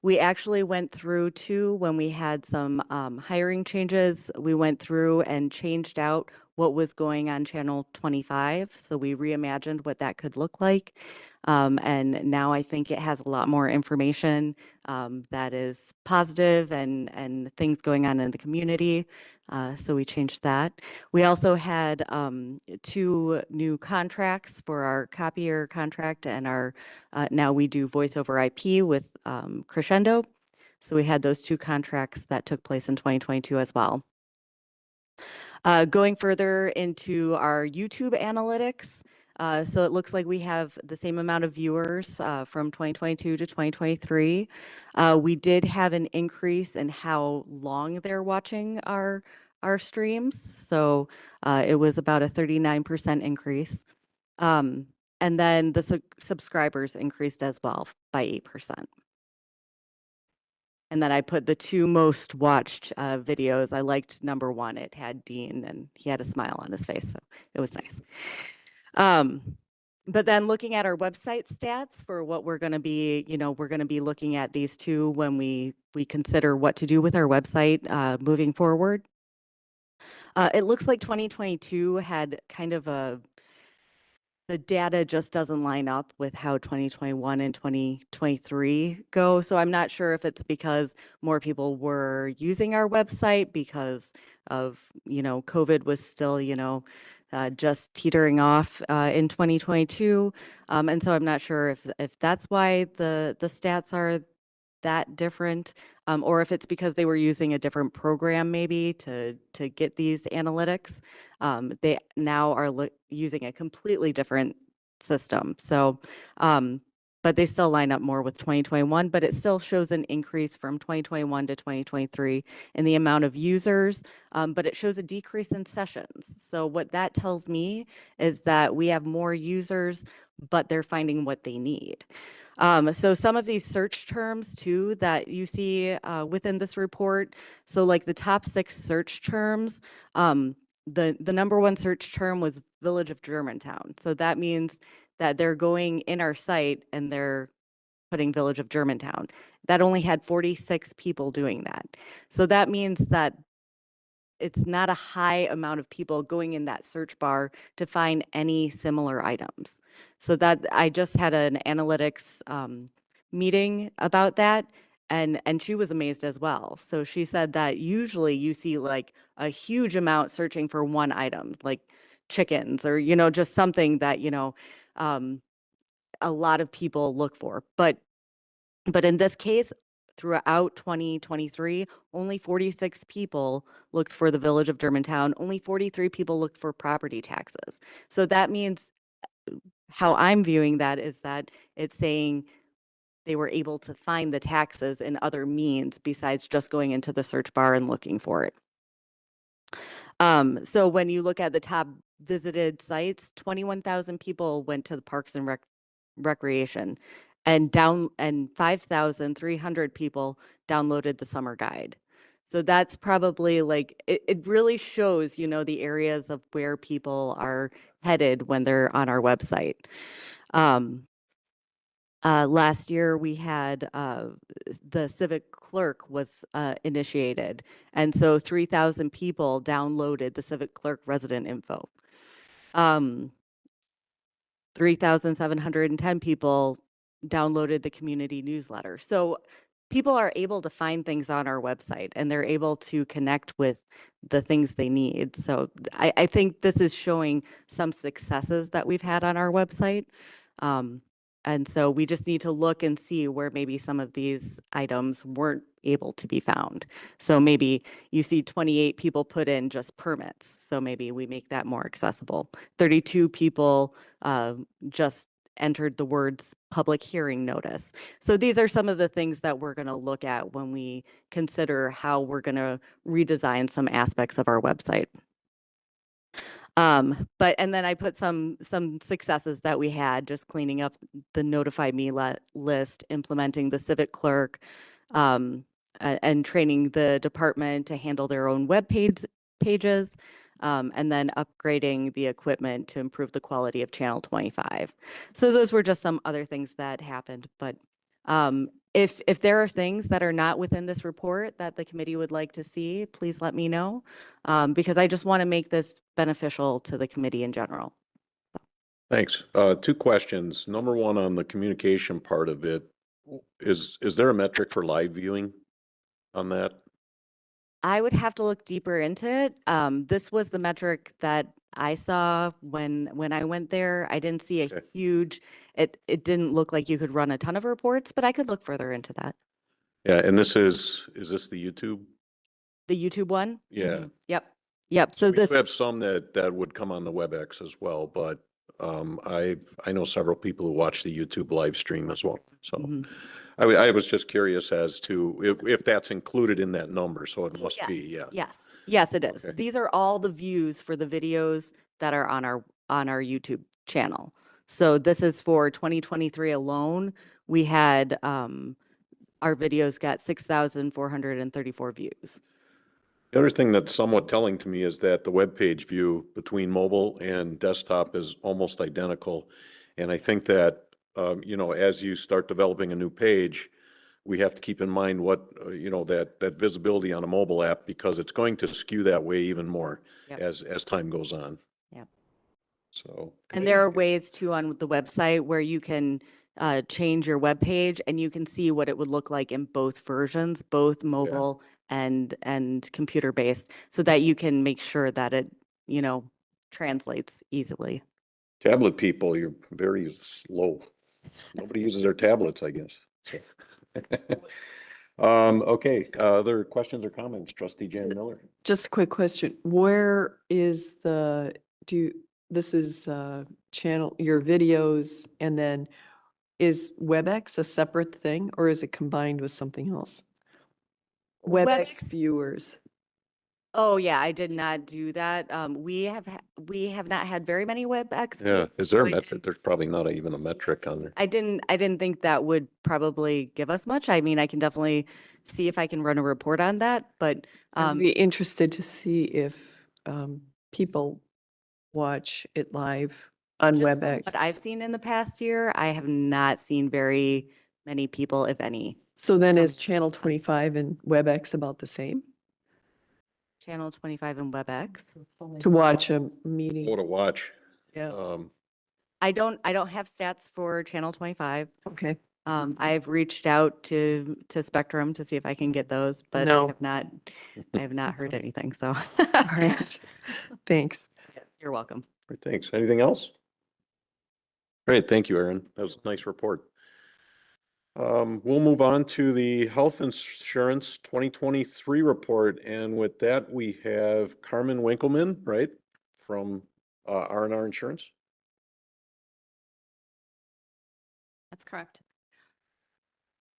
We actually went through too, when we had some hiring changes, we went through and changed out what was going on Channel 25. So we reimagined what that could look like. And now I think it has a lot more information that is positive and things going on in the community. So we changed that. We also had 2 new contracts for our copier contract and our, now we do voice over IP with Crescendo. So we had those 2 contracts that took place in 2022 as well. Going further into our YouTube analytics, so it looks like we have the same amount of viewers from 2022 to 2023. We did have an increase in how long they're watching our streams. So it was about a 39% increase. And then the subscribers increased as well by 8%. And then I put the 2 most watched videos. I liked number 1. It had Dean and he had a smile on his face. So it was nice. But then looking at our website stats for what we're going to be, we're going to be looking at these 2 when we consider what to do with our website moving forward. It looks like 2022 had kind of the data just doesn't line up with how 2021 and 2023 go. So I'm not sure if it's because more people were using our website because of, COVID was still, just teetering off in 2022. And so I'm not sure if that's why the stats are that different, or if it's because they were using a different program maybe to get these analytics. They now are using a completely different system. So, but they still line up more with 2021, but it still shows an increase from 2021 to 2023 in the amount of users, but it shows a decrease in sessions. So what that tells me is that we have more users, but they're finding what they need. So some of these search terms too that you see within this report, so like the top 6 search terms, the number 1 search term was Village of Germantown. So that means that they're going in our site and they're putting Village of Germantown. That only had 46 people doing that. So that means that it's not a high amount of people going in that search bar to find any similar items. So that I just had an analytics meeting about that, and she was amazed as well. So she said that usually you see like a huge amount searching for one item, like chickens or, just something that, a lot of people look for. But in this case, throughout 2023, only 46 people looked for the Village of Germantown. Only 43 people looked for property taxes. So that means how I'm viewing that is that it's saying they were able to find the taxes in other means besides just going into the search bar and looking for it. So when you look at the top visited sites, 21,000 people went to the Parks and Recreation, and 5,300 people downloaded the summer guide. So that's probably like, it really shows, the areas of where people are headed when they're on our website. Last year we had the civic clerk was initiated. And so 3,000 people downloaded the civic clerk resident info. 3,710 people downloaded the community newsletter. So people are able to find things on our website and they're able to connect with the things they need. So I think this is showing some successes that we've had on our website. And so we just need to look and see where maybe some of these items weren't able to be found. So maybe you see 28 people put in just permits. So maybe we make that more accessible. 32 people just entered the words public hearing notice. So these are some of the things that we're going to look at when we consider how we're going to redesign some aspects of our website. And then I put some successes that we had, just cleaning up the notify me list, implementing the civic clerk, and training the department to handle their own web pages, and then upgrading the equipment to improve the quality of Channel 25. So those were just some other things that happened. But if there are things that are not within this report that the committee would like to see, please let me know, because I just want to make this beneficial to the committee in general. Thanks. Two questions. Number one, on the communication part of it, is there a metric for live viewing on that? I would have to look deeper into it. This was the metric that I saw when I went there. I didn't see a Okay. huge, it didn't look like you could run a ton of reports, but I could look further into that. Yeah, and is this the YouTube? The YouTube one? Yeah. Mhm. Yep. Yep. So We do this, have some that would come on the WebEx as well, but I know several people who watch the YouTube live stream as well. So Mhm. I was just curious as to if that's included in that number, so it must be, yeah. Yes, it is. Okay. These are all the views for the videos that are on our YouTube channel. So this is for 2023 alone. We had, our videos got 6,434 views. The other thing that's somewhat telling to me is that the webpage view between mobile and desktop is almost identical. And I think that, as you start developing a new page, we have to keep in mind what, that visibility on a mobile app, because it's going to skew that way even more Yep. as time goes on. Yep. So. And there are ways too on the website where you can change your web page and you can see what it would look like in both versions, both mobile and computer based, so that you can make sure that it, translates easily. Tablet people, you're very slow. Nobody uses their tablets, I guess. Okay, other questions or comments? Trustee Jan Miller. Just a quick question. Where is this is channel, your videos, and then is WebEx a separate thing or is it combined with something else? WebEx viewers. Oh yeah, I did not do that. We have not had very many WebEx. Yeah, views, is there so a I metric? didn't- There's probably not even a metric on there. I didn't think that would probably give us much. I mean, I can definitely see if I can run a report on that, but I'd be interested to see if people watch it live on just from WebEx. what I've seen in the past year, I have not seen very many people, if any. So then is Channel 25 and WebEx about the same? Channel 25 and WebEx. To watch a Go meeting? to watch. Yeah, I don't have stats for Channel 25. okay. I've reached out to Spectrum to see if I can get those, but No. I have not heard anything, so. All right. Thanks. Yes, you're welcome. Great, thanks. Anything else? Great, thank you, Aaron. That was a nice report. We'll move on to the health insurance 2023 report. And with that, we have Carmen Winkleman, right, from R&R Insurance. That's correct.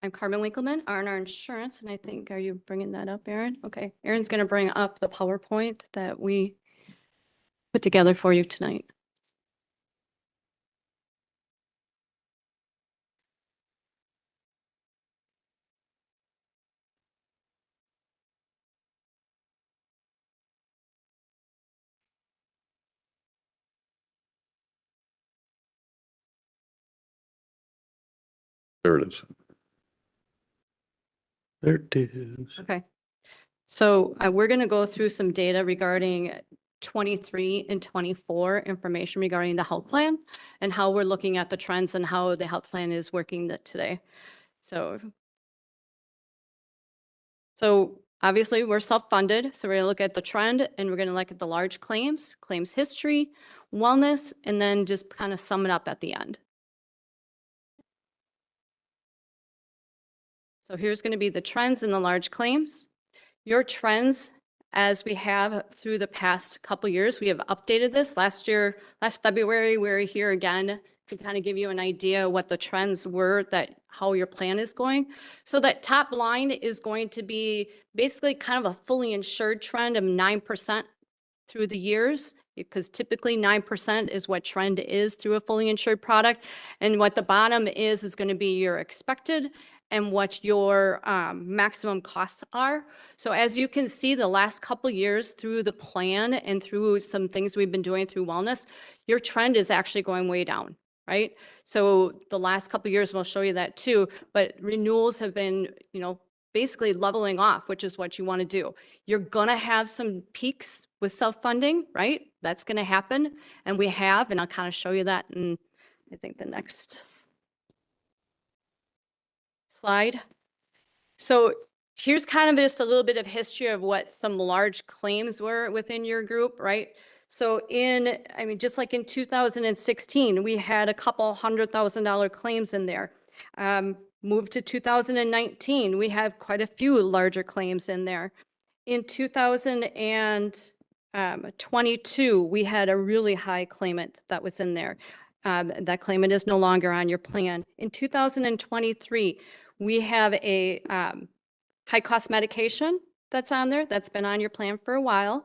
I'm Carmen Winkleman, R&R Insurance, and I think, are you bringing that up, Aaron? Okay, Aaron's going to bring up the PowerPoint that we put together for you tonight. There it is. There it is. Okay. So we're going to go through some data regarding 23 and 24 information regarding the health plan and how we're looking at the trends and how the health plan is working today. So obviously we're self-funded. So we're going to look at the trend and we're going to look at the large claims history, wellness, and then just kind of sum it up at the end. So here's going to be the trends in the large claims. Your trends, as we have through the past couple years, we have updated this. Last February, we were here again to kind of give you an idea what the trends were, how your plan is going. So that top line is going to be basically kind of a fully insured trend of 9% through the years, because typically 9% is what trend is through a fully insured product. And what the bottom is going to be your expected. and what your maximum costs are. So as you can see, the last couple years through the plan and through some things we've been doing through wellness, your trend is actually going way down, right? So the last couple years, we'll show you that too, but renewals have been, basically leveling off, which is what you want to do. You're going to have some peaks with self-funding, right? That's going to happen. And we have, and I'll kind of show you that in, I think, the next slide. So here's kind of just a little bit of history of what some large claims were within your group, right? So just like in 2016, we had a couple $100,000 claims in there. Moved to 2019, we have quite a few larger claims in there. In 2022, we had a really high claimant that was in there. That claimant is no longer on your plan. In 2023, we have a high-cost medication that's on there, that's been on your plan for a while.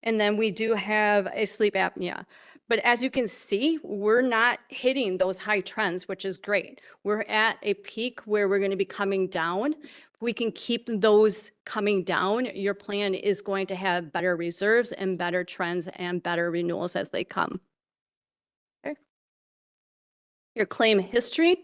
And then we do have a sleep apnea. But as you can see, we're not hitting those high trends, which is great. We're at a peak where we're going to be coming down. If we can keep those coming down, your plan is going to have better reserves and better trends and better renewals as they come. Okay. Your claim history.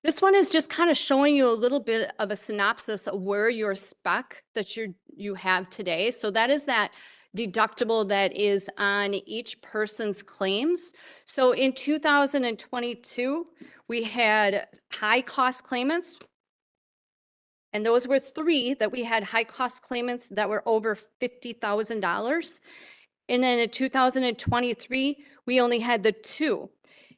This one is just kind of showing you a little bit of a synopsis of where your spec that you have today. So that is that deductible that is on each person's claims. So in 2022, we had high cost claimants. And those were 3 that we had high cost claimants that were over $50,000. And then in 2023, we only had the 2.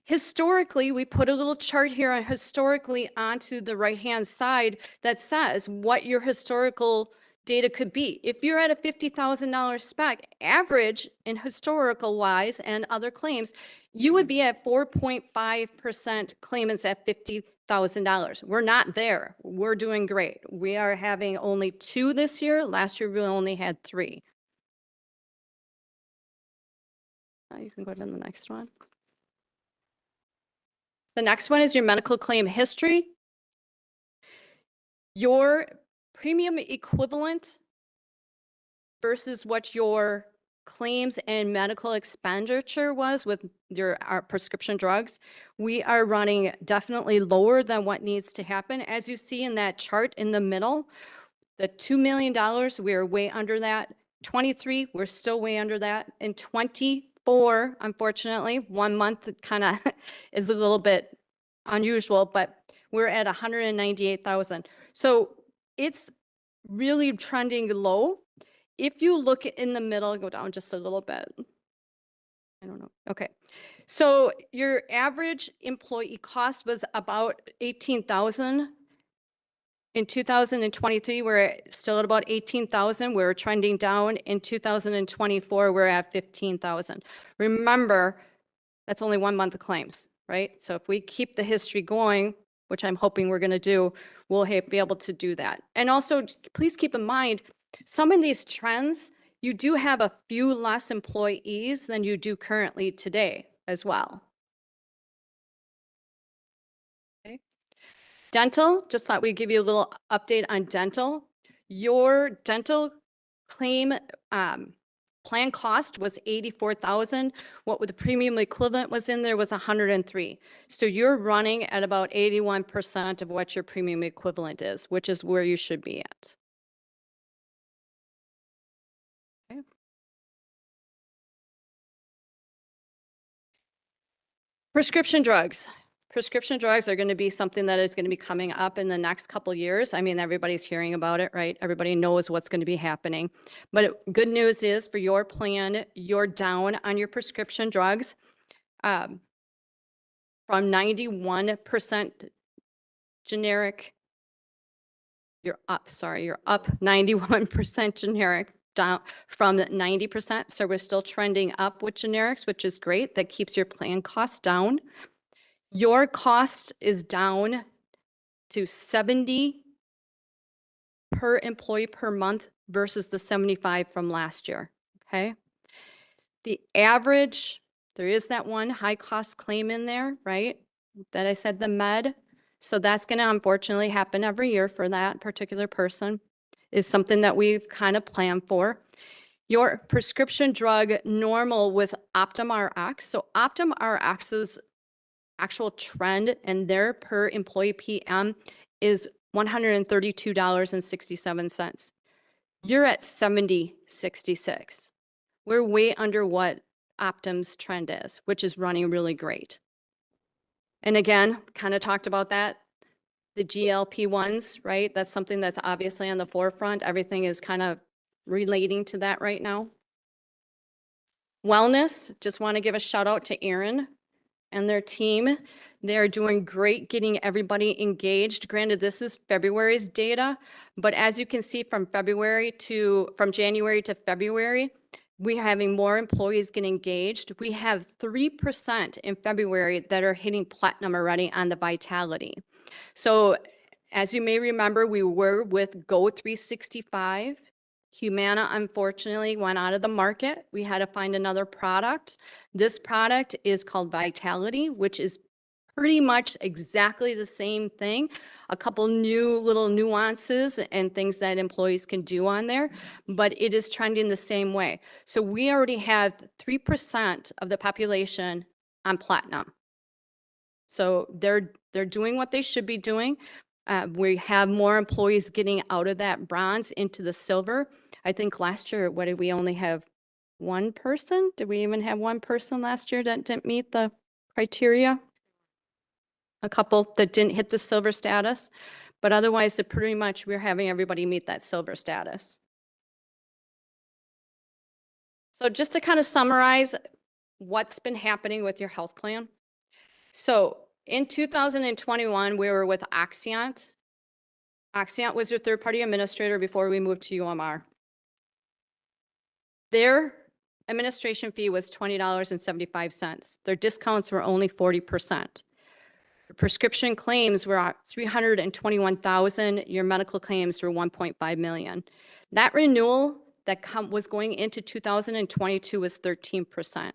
Historically, we put a little chart here on historically onto the right-hand side that says what your historical data could be. If you're at a $50,000 spec, average in historical wise and other claims, you would be at 4.5% claimants at $50,000. We're not there. We're doing great. We are having only 2 this year. Last year, we only had 3. You can go to the next one. The next one is your medical claim history. Your premium equivalent versus what your claims and medical expenditure was with our prescription drugs. We are running definitely lower than what needs to happen. As you see in that chart in the middle, the $2 million, we are way under that. 23, we're still way under that. In 24, unfortunately, 1 month kind of is a little bit unusual, but we're at 198,000. So it's really trending low. If you look in the middle, go down just a little bit. I don't know. Okay. So your average employee cost was about 18,000. In 2023, we're still at about 18,000. We're trending down. In 2024, we're at 15,000. Remember, that's only 1 month of claims, right? So if we keep the history going, which I'm hoping we're going to do, we'll be able to do that. And also, please keep in mind, some of these trends, you do have a few less employees than you do currently today as well. Okay. Dental, just thought we'd give you a little update on dental. Your dental claim plan cost was 84,000. What the premium equivalent was in there was 103. So you're running at about 81% of what your premium equivalent is, which is where you should be at. Okay. Prescription drugs. Prescription drugs are going to be something that is going to be coming up in the next couple of years. I mean, everybody's hearing about it, right? Everybody knows what's going to be happening. But good news is for your plan, you're down on your prescription drugs from 91% generic. You're up 91% generic, down from 90%. So we're still trending up with generics, which is great. That keeps your plan costs down. Your cost is down to 70 per employee per month versus the 75 from last year, okay? The average, there is that one high cost claim in there, right? That I said the med. So that's going to unfortunately happen every year for that particular person, is something that we've kind of planned for. Your prescription drug normal with Optum Rx. So Optum Rx's actual trend and their per employee PM is $132.67. You're at $70.66. We're way under what Optum's trend is, which is running really great. And again, kind of talked about that, the GLP-1s, right? That's something that's obviously on the forefront. Everything is kind of relating to that right now. Wellness, just want to give a shout out to Erin and their team. They're doing great getting everybody engaged. Granted, this is February's data, but as you can see from January to February, we're having more employees get engaged. We have 3% in February that are hitting platinum already on the Vitality. So as you may remember, we were with Go365. Humana unfortunately went out of the market. We had to find another product. This product is called Vitality, which is pretty much exactly the same thing. A couple new little nuances and things that employees can do on there, but it is trending the same way. So we already have 3% of the population on platinum. So they're doing what they should be doing. We have more employees getting out of that bronze into the silver. I think last year, what did we only have one person? Did we even have one person last year that didn't meet the criteria? A couple that didn't hit the silver status, but otherwise they're pretty much, we're having everybody meet that silver status. So just to kind of summarize what's been happening with your health plan. So in 2021, we were with Oxyant. Oxyant was your third-party administrator before we moved to UMR. Their administration fee was $20.75. Their discounts were only 40%. Prescription claims were 321,000. Your medical claims were 1.5 million. That renewal that was going into 2022 was 13%.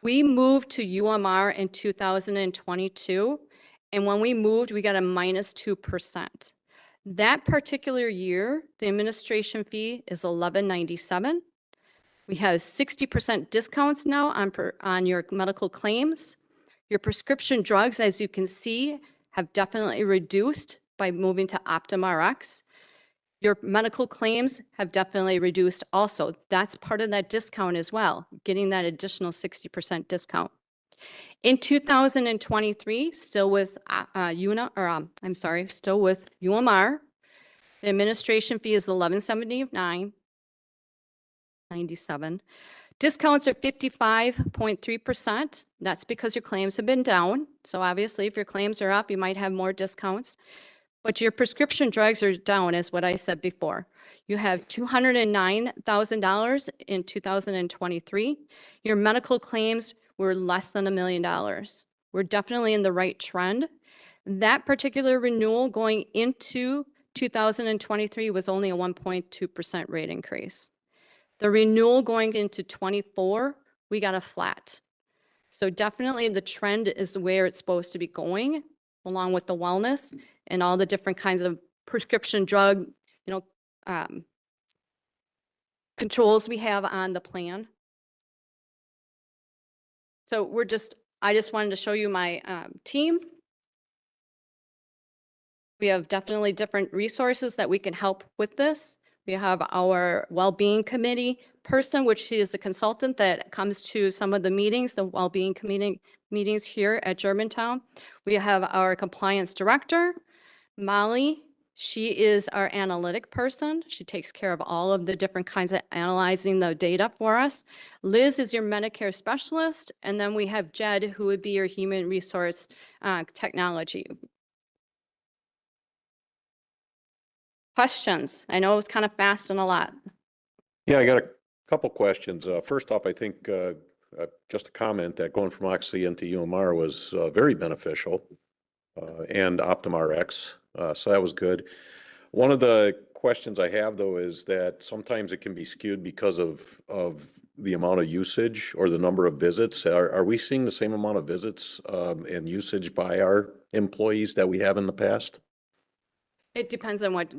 We moved to UMR in 2022, and when we moved, we got a -2%. That particular year, the administration fee is $11.97. We have 60% discounts now on your medical claims. Your prescription drugs, as you can see, have definitely reduced by moving to Optum Rx. Your medical claims have definitely reduced also. That's part of that discount as well, getting that additional 60% discount. In 2023, still with still with UMR, the administration fee is $11.97. Discounts are 55.3%. That's because your claims have been down. So obviously, if your claims are up, you might have more discounts. But your prescription drugs are down, as what I said before. You have $209,000 in 2023. Your medical claims were less than $1 million. We're definitely in the right trend. That particular renewal going into 2023 was only a 1.2% rate increase. The renewal going into 24, we got a flat. So definitely the trend is where it's supposed to be going, along with the wellness and all the different kinds of prescription drug, controls we have on the plan. So I just wanted to show you my team. We have definitely different resources that we can help with this. We have our well-being committee person, which she is a consultant that comes to some of the meetings, the well-being committee meetings here at Germantown. We have our compliance director, Molly. She is our analytic person. She takes care of all of the different kinds of analyzing the data for us. Liz is your Medicare specialist. And then we have Jed, who would be your human resource technology. Questions? I know it was kind of fast and a lot. Yeah, I got a couple questions. First off, I think just a comment that going from Oxy into UMR was very beneficial and Optum Rx. So that was good. One of the questions I have, though, is that sometimes it can be skewed because of the amount of usage or the number of visits? Are we seeing the same amount of visits and usage by our employees that we have in the past? It depends on what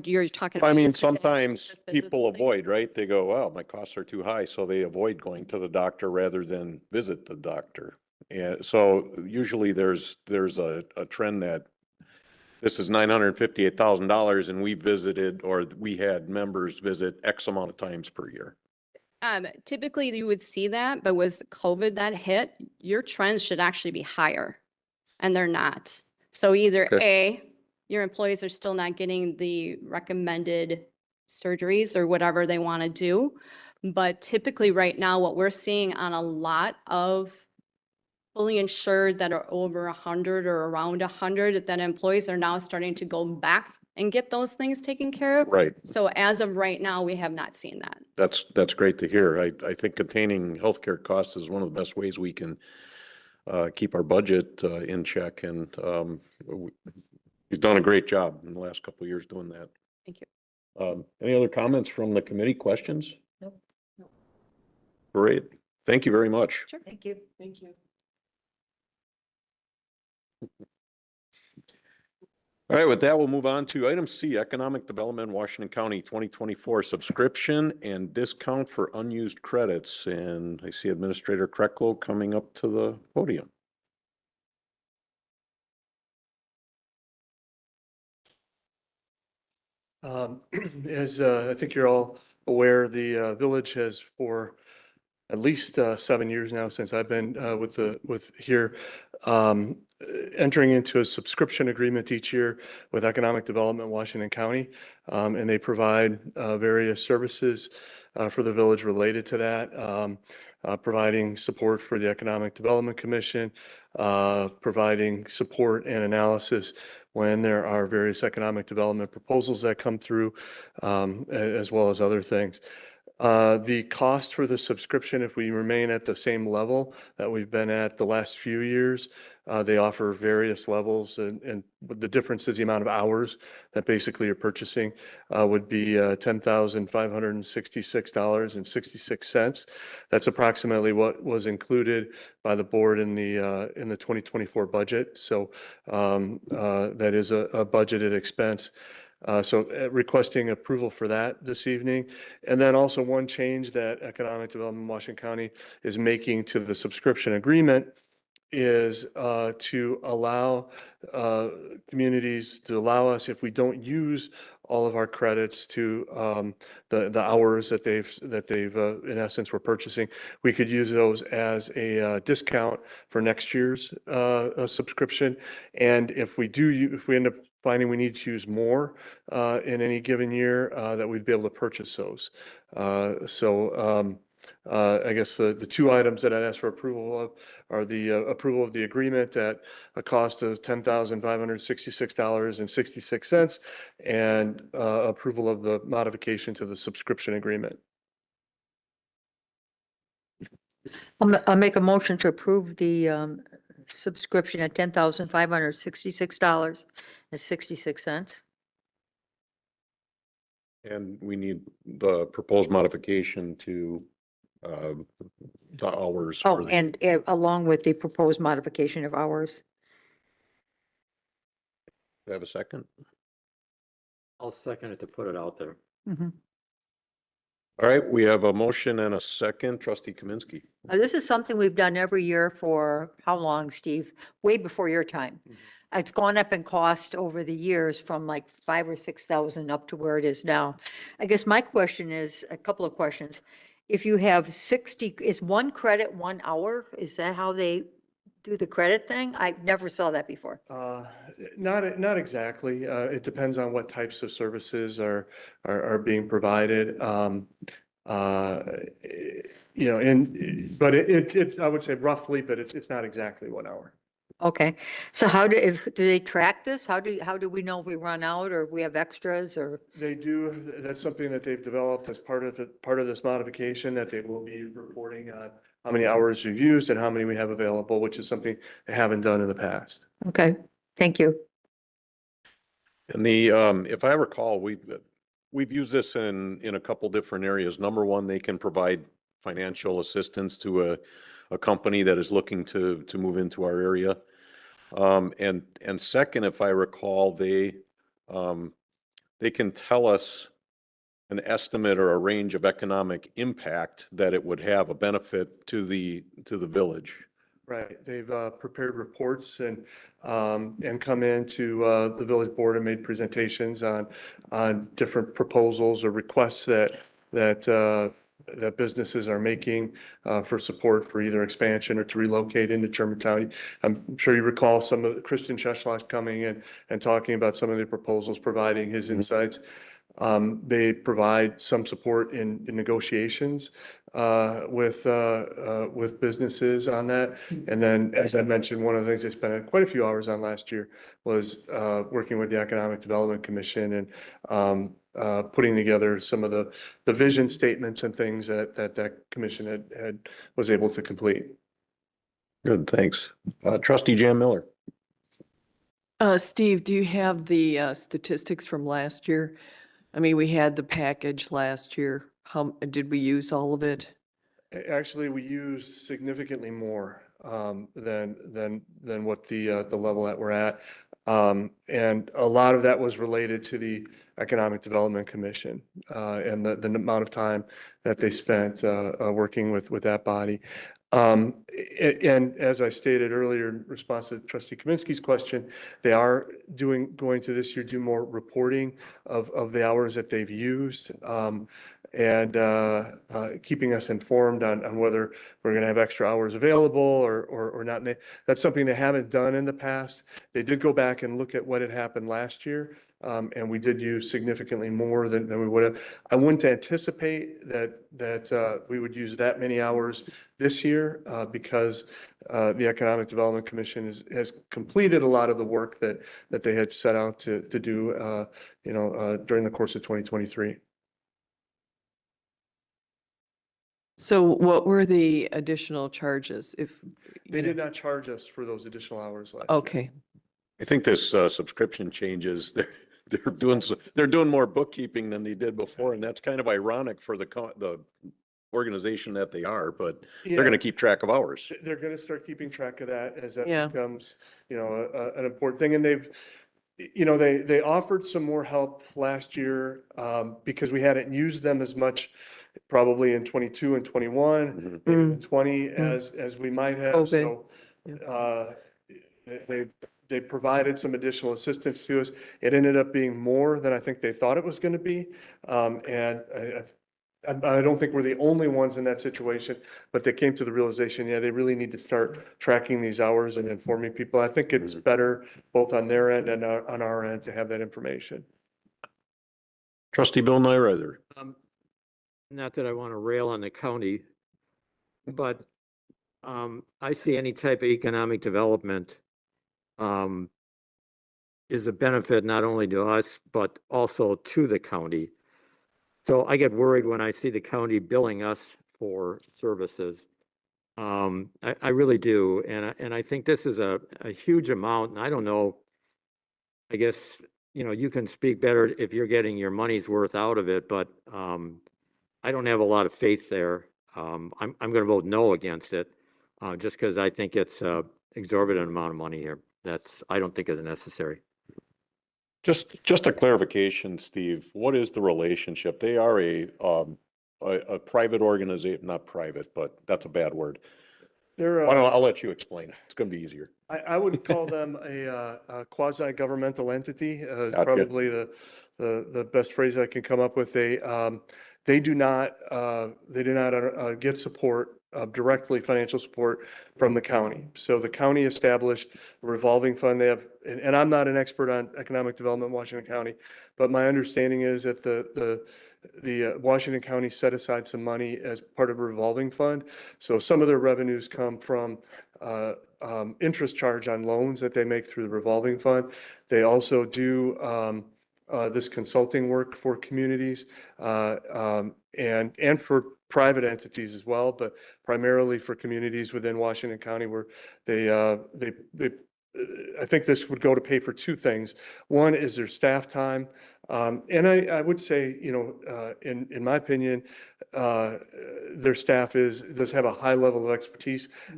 you're talking I about. mean, usage and sometimes office visits people and things. avoid, right? They go, well, my costs are too high, so they avoid going to the doctor rather than visit the doctor. And so usually there's a trend that this is $958,000 and we visited, or we had members visit X amount of times per year. Typically you would see that, but with COVID that hit, your trends should actually be higher and they're not. So either A, your employees are still not getting the recommended surgeries or whatever they want to do. But typically right now, what we're seeing on a lot of fully insured that are over 100 or around 100, that employees are now starting to go back and get those things taken care of. Right. So as of right now, we have not seen that. That's great to hear. I think containing healthcare costs is one of the best ways we can keep our budget in check. And he's done a great job in the last couple of years doing that. Thank you. Any other comments from the committee? Questions? Nope. Great. Thank you very much. Sure. Thank you. Thank you. All right, with that, we'll move on to item C, Economic Development, Washington County 2024 subscription and discount for unused credits. And I see Administrator Kreklo coming up to the podium. As I think you're all aware, the village has for at least 7 years now, since I've been with here, entering into a subscription agreement each year with Economic Development Washington County. And they provide various services for the village related to that, providing support for the Economic Development Commission, providing support and analysis when there are various economic development proposals that come through, as well as other things. The cost for the subscription, if we remain at the same level that we've been at the last few years, they offer various levels, and the difference is the amount of hours that basically you're purchasing would be $10,566.66. That's approximately what was included by the board in the 2024 budget. So that is a budgeted expense. So requesting approval for that this evening. And then also one change that Economic Development Washington County is making to the subscription agreement is to allow communities to allow us, if we don't use all of our credits to the hours that they've in essence were purchasing, we could use those as a discount for next year's subscription. And if we end up finding we need to use more in any given year, that we'd be able to purchase those. I guess the two items that I'd ask for approval of are the approval of the agreement at a cost of $10,566.66 and approval of the modification to the subscription agreement. I'll make a motion to approve the subscription at $10,566.66. And we need the proposed modification to the hours. Oh, for the- and along with the proposed modification of hours. Do I have a second? I'll second it to put it out there. Mhm. All right, we have a motion and a second. Trustee Kaminsky. This is something we've done every year for how long, Steve? Way before your time. It's gone up in cost over the years from like 5,000 or 6,000 up to where it is now. I guess my question is, a couple of questions. If you have 60, is one credit 1 hour? Is that how they do the credit thing? I never saw that before. Not exactly. It depends on what types of services are being provided. But I would say roughly, but it's not exactly 1 hour. Okay, so do they track this? How do we know if we run out or if we have extras or? They do. That's something that they've developed as part of this modification, that they will be reporting on how many hours we've used and how many we have available, which is something they haven't done in the past. Okay, thank you. And if I recall, we've used this in a couple different areas. Number one, they can provide financial assistance to a company that is looking to move into our area. And second, if I recall, they can tell us an estimate or a range of economic impact that it would have, a benefit to the village. Right, they've prepared reports and come into the village board and made presentations on different proposals or requests that businesses are making for support for either expansion or to relocate into Germantown. I'm sure you recall some of Christian Cheshlosh coming in and talking about some of the proposals, providing his insights. They provide some support in negotiations with businesses on that. And then, as I mentioned, one of the things they spent quite a few hours on last year was working with the Economic Development Commission and putting together some of the vision statements and things that commission was able to complete. Good, thanks. Trustee Jan Miller. Steve, do you have the statistics from last year? I mean, we had the package last year. How did we use all of it? Actually, we used significantly more than what the level that we're at. And a lot of that was related to the Economic Development Commission and the amount of time that they spent working with that body. And as I stated earlier in response to Trustee Kaminsky's question, they are going to this year do more reporting of the hours that they've used and keeping us informed on whether we're going to have extra hours available or not. And that's something they haven't done in the past. They did go back and look at what had happened last year. And we did use significantly more than we would have. I wouldn't anticipate that we would use that many hours this year because the Economic Development Commission has completed a lot of the work that they had set out to do, during the course of 2023. So what were the additional charges if? They did not charge us for those additional hours last year. Okay. I think this subscription changes, they're doing more bookkeeping than they did before, and that's kind of ironic for the organization that they are, but they're going to keep track of hours. They're going to start keeping track of that as that Yeah. becomes, an important thing. And they offered some more help last year because we hadn't used them as much probably in 22 and 21, maybe in 20 as we might have. COVID. So they provided some additional assistance to us. It ended up being more than I think they thought it was going to be. And I don't think we're the only ones in that situation, but they came to the realization, they really need to start tracking these hours and informing people. I think it's better both on their end and on our end to have that information. Trustee Bill Nyrather. Not that I want to rail on the county, but I see any type of economic development is a benefit not only to us, but also to the county. So I get worried when I see the county billing us for services. I really do. And I think this is a huge amount. And I don't know, I guess, you can speak better if you're getting your money's worth out of it, but I don't have a lot of faith there. I'm going to vote no against it just because I think it's an exorbitant amount of money here. I don't think it's necessary. Just a clarification, Steve, what is the relationship? They are a private organization, not private, but that's a bad word. I'll let you explain. It's going to be easier. I would call them a quasi-governmental entity, is Gotcha. probably the best phrase I can come up with. They do not get support, directly financial support from the county. So the county established a revolving fund. They have, and I'm not an expert on economic development in Washington County, but my understanding is that the Washington County set aside some money as part of a revolving fund. So some of their revenues come from interest charge on loans that they make through the revolving fund. They also do this consulting work for communities and for private entities as well, but primarily for communities within Washington County where they I think this would go to pay for two things. One is their staff time. And I would say, in my opinion, their staff does have a high level of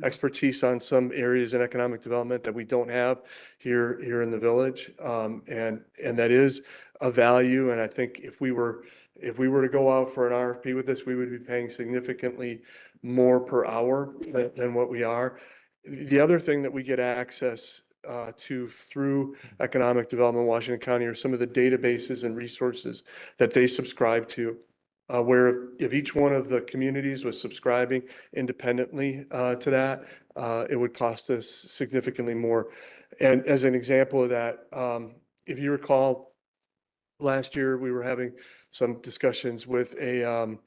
expertise on some areas in economic development that we don't have here in the village. And that is a value. And I think if we were to go out for an RFP with this, we would be paying significantly more per hour than what we are. The other thing that we get access to through Economic Development Washington County are some of the databases and resources that they subscribe to. Where if each one of the communities was subscribing independently to that, it would cost us significantly more. And as an example of that, if you recall, last year we were having some discussions with a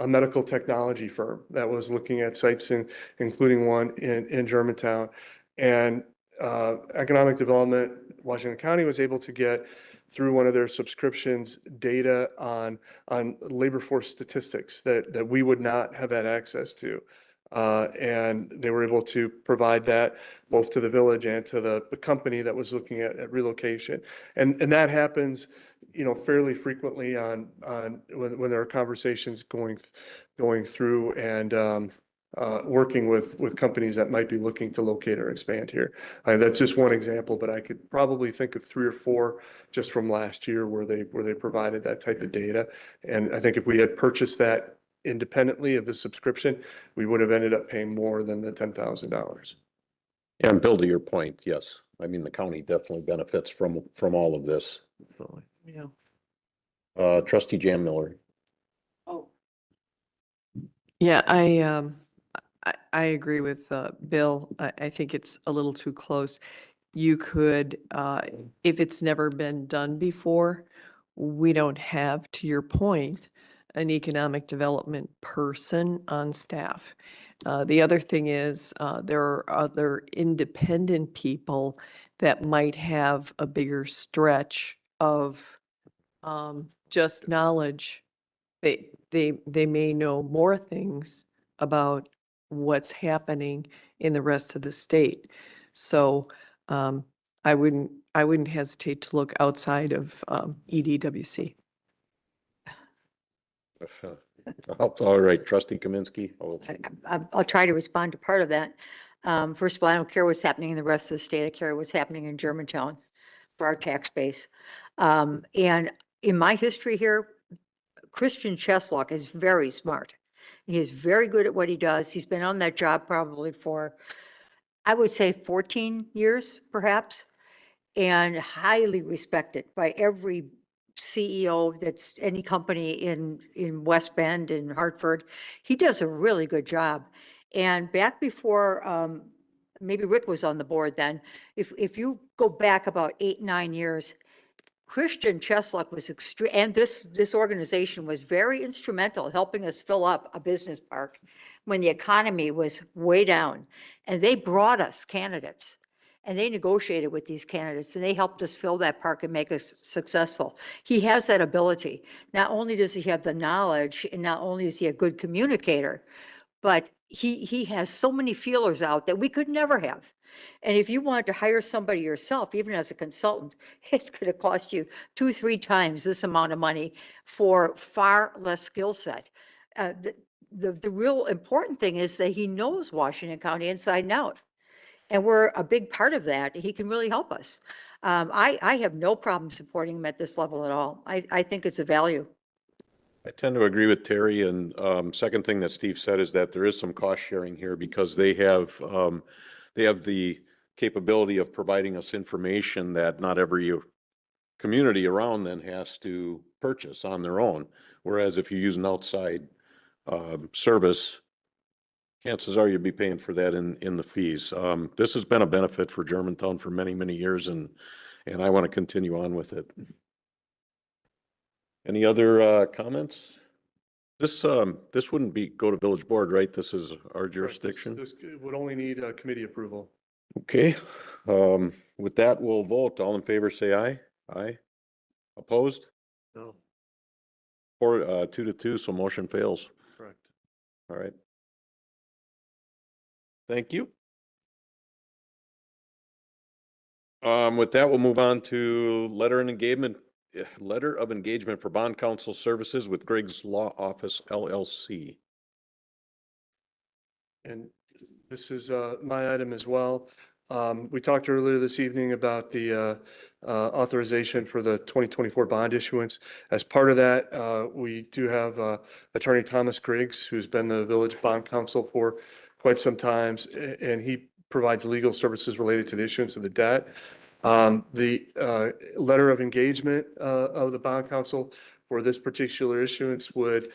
medical technology firm that was looking at sites, including one in Germantown. And Economic Development Washington County was able to get through one of their subscriptions data on labor force statistics that we would not have had access to. And they were able to provide that both to the village and to the company that was looking at relocation. And that happens, fairly frequently when there are conversations going through and working with companies that might be looking to locate or expand here. That's just one example, but I could probably think of 3 or 4 just from last year where they provided that type of data. And I think if we had purchased that independently of the subscription, we would have ended up paying more than the $10,000. And Bill, to your point, yes. I mean, the county definitely benefits from all of this. Yeah. Trustee Jan Miller. Yeah, I agree with Bill. I think it's a little too close. You could, if it's never been done before, we don't have, to your point, an economic development person on staff. The other thing is there are other independent people that might have a bigger stretch of just knowledge. They may know more things about what's happening in the rest of the state. So I wouldn't hesitate to look outside of EDWC. All right, Trustee Kaminsky. I'll try to respond to part of that. First of all, I don't care what's happening in the rest of the state. I care what's happening in Germantown for our tax base. And in my history here, Christian Cheslock is very smart. He is very good at what he does. He's been on that job probably for, I would say 14 years, perhaps, and highly respected by every CEO that's any company in West Bend and Hartford. He does a really good job. And back before, maybe Rick was on the board then, if you go back about 8, 9 years, Christian Cheslock was extreme, and this organization was very instrumental in helping us fill up a business park when the economy was way down. And they brought us candidates, and they negotiated with these candidates, and they helped us fill that park and make us successful. He has that ability. Not only does he have the knowledge, and not only is he a good communicator, but he has so many feelers out that we could never have. And if you wanted to hire somebody yourself, even as a consultant, it's going to cost you 2-3 times this amount of money for far less skill set. The real important thing is that he knows Washington County inside and out. And we're a big part of that. He can really help us. I have no problem supporting him at this level at all. I think it's a value. I tend to agree with Terry. And second thing that Steve said is that there is some cost sharing here because they have the capability of providing us information that not every community around then has to purchase on their own. Whereas if you use an outside service, chances are you'll be paying for that in the fees. This has been a benefit for Germantown for many, many years, and I want to continue on with it. Any other comments? This wouldn't go to village board, right? This is our jurisdiction. This would only need committee approval. Okay, with that, we'll vote. All in favor, say aye. Aye. Opposed? No. 2-2, so motion fails. Correct. All right. Thank you. With that, we'll move on to letter of engagement for bond counsel services with Griggs Law Office LLC. And this is my item as well. We talked earlier this evening about the authorization for the 2024 bond issuance. As part of that, we do have Attorney Thomas Griggs, who's been the village bond counsel for quite some time, and he provides legal services related to the issuance of the debt. The letter of engagement of the bond counsel for this particular issuance would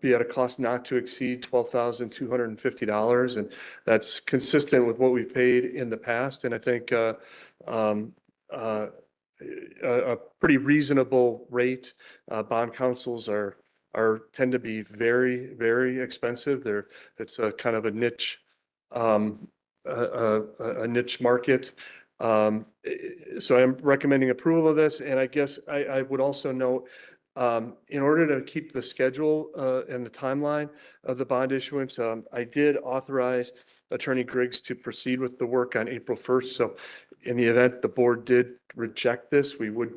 be at a cost not to exceed $12,250. And that's consistent with what we paid in the past. And I think a pretty reasonable rate. Bond counsels tend to be very, very expensive. It's a kind of a niche, a niche market. So I'm recommending approval of this. And I guess I would also note, in order to keep the schedule and the timeline of the bond issuance, I did authorize Attorney Griggs to proceed with the work on April 1st. So in the event the board did reject this, we would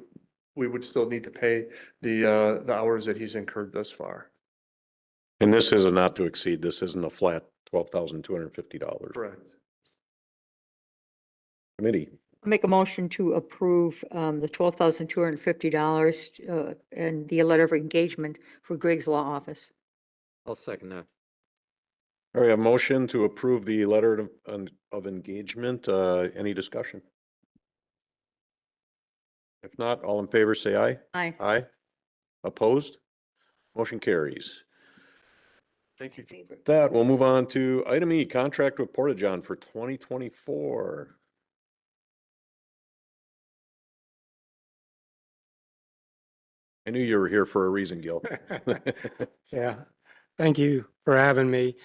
still need to pay the hours that he's incurred thus far. And this is a not to exceed. This isn't a flat $12,250. Correct. Committee. Make a motion to approve the $12,250 and the letter of engagement for Griggs Law Office. I'll second that. All right, a motion to approve the letter of engagement. Any discussion? If not, all in favor, say aye. Aye. Aye. Opposed? Motion carries. Thank you. With that, we'll move on to item E, contract with Porta-John for 2024. I knew you were here for a reason, Gil. Yeah, thank you for having me.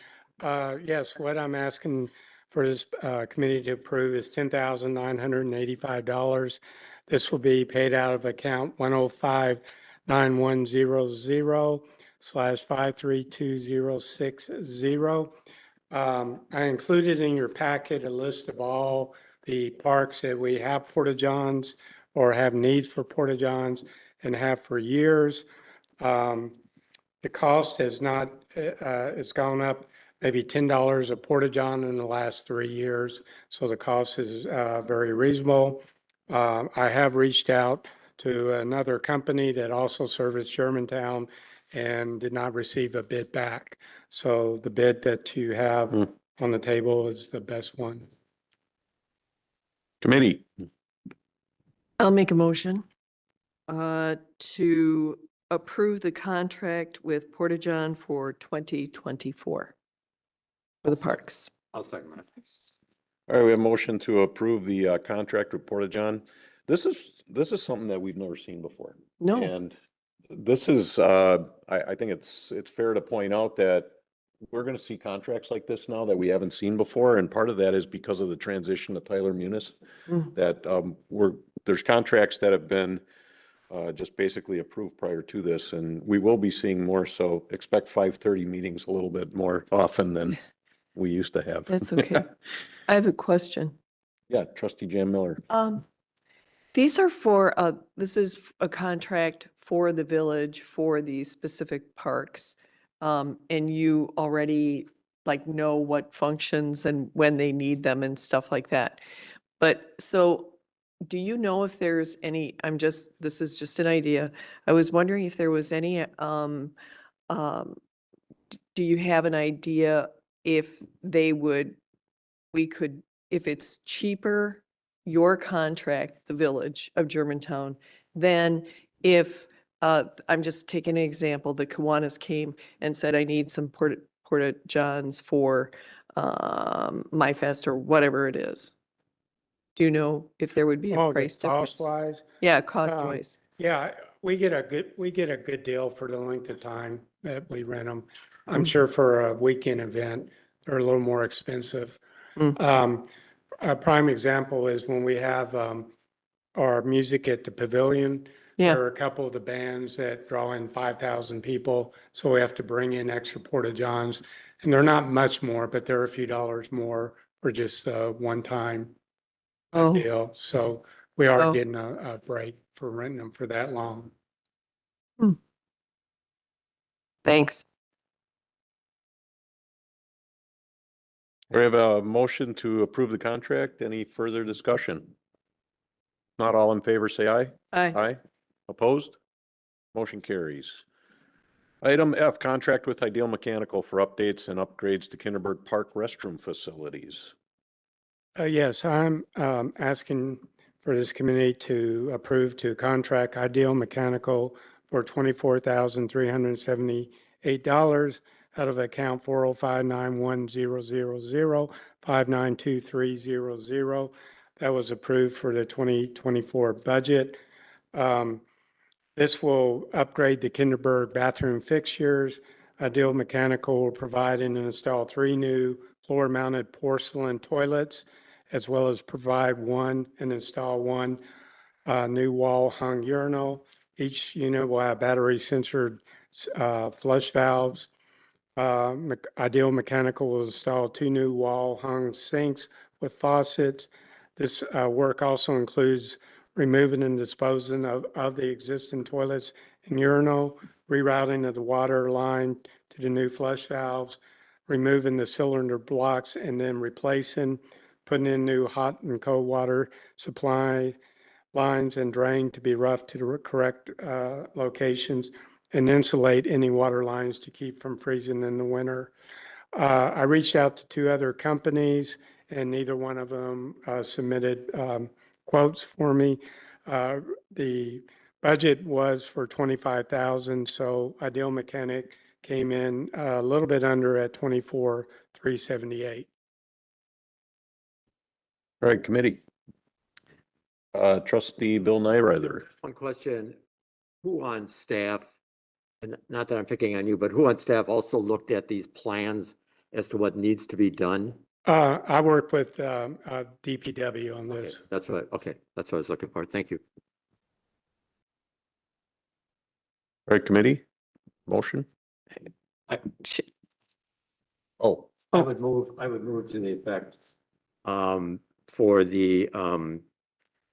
Yes, what I'm asking for this committee to approve is $10,985. This will be paid out of account 105-9100/5320060. I included in your packet a list of all the parks that we have Porta-Johns or have needs for Porta-Johns and have for years. The cost has not, it's gone up maybe $10 a Porta-John in the last 3 years. So the cost is very reasonable. I have reached out to another company that also serviced Germantown and did not receive a bid back. So the bid that you have on the table is the best one. Committee. I'll make a motion to approve the contract with Porta-John for 2024 for the parks. I'll second that. All right, we have a motion to approve the contract with Porta-John. This is something that we've never seen before. No, And this is, I think it's fair to point out that we're going to see contracts like this now that we haven't seen before. And part of that is because of the transition to Tyler Munis, that there's contracts that have been just basically approved prior to this, and we will be seeing more. So expect 5:30 meetings a little bit more often than we used to have. that's okay. I have a question. Yeah, Trustee Jan Miller. These are for, this is a contract for the village for these specific parks. And you already like know what functions and when they need them and stuff like that. But so do you know if there's any, this is just an idea. I was wondering if there was any, do you have an idea if if it's cheaper, your contract, the village of Germantown, than if, I'm just taking an example, the Kiwanis came and said, I need some Porta-Johns for MyFest or whatever it is. Do you know if there would be a Oh, the price difference? cost-wise? Yeah, cost-wise. Yeah, we get a good deal for the length of time that we rent them. I'm sure for a weekend event, they're a little more expensive. A prime example is when we have our music at the pavilion. Yeah. There are a couple of the bands that draw in 5,000 people, so we have to bring in extra Porta-Johns. And they're not much more, but they're a few dollars more for just one time. Oh. deal. So we are Oh. getting a break for renting them for that long. Thanks. We have a motion to approve the contract. Any further discussion? Not all in favor, say aye. Aye. Aye. Opposed? Motion carries. Item F, contract with Ideal Mechanical for updates and upgrades to Kinderberg Park restroom facilities. Yes, I'm asking for this committee to approve to contract Ideal Mechanical for $24,378 out of account 4059100059230. That was approved for the 2024 budget. This will upgrade the Kinderberg bathroom fixtures. Ideal Mechanical will provide and install 3 new floor-mounted porcelain toilets, as well as provide and install 1 new wall-hung urinal. Each unit will have battery-sensored flush valves. Ideal Mechanical will install 2 new wall-hung sinks with faucets. This work also includes removing and disposing of the existing toilets and urinal, rerouting of the water line to the new flush valves, removing the cylinder blocks and then replacing, putting in new hot and cold water supply lines and drain to be roughed to the correct locations, and insulate any water lines to keep from freezing in the winter. I reached out to 2 other companies and neither one of them submitted quotes for me. The budget was for 25,000, so Ideal Mechanic came in a little bit under at 24,378. All right, committee. Trustee Bill Nyrather. One question, who on staff, and not that I'm picking on you, but who on staff also looked at these plans as to what needs to be done? I work with DPW on Okay, this. that's what I was looking for. Thank you. All right, committee. Motion? Oh, I would move to the effect for the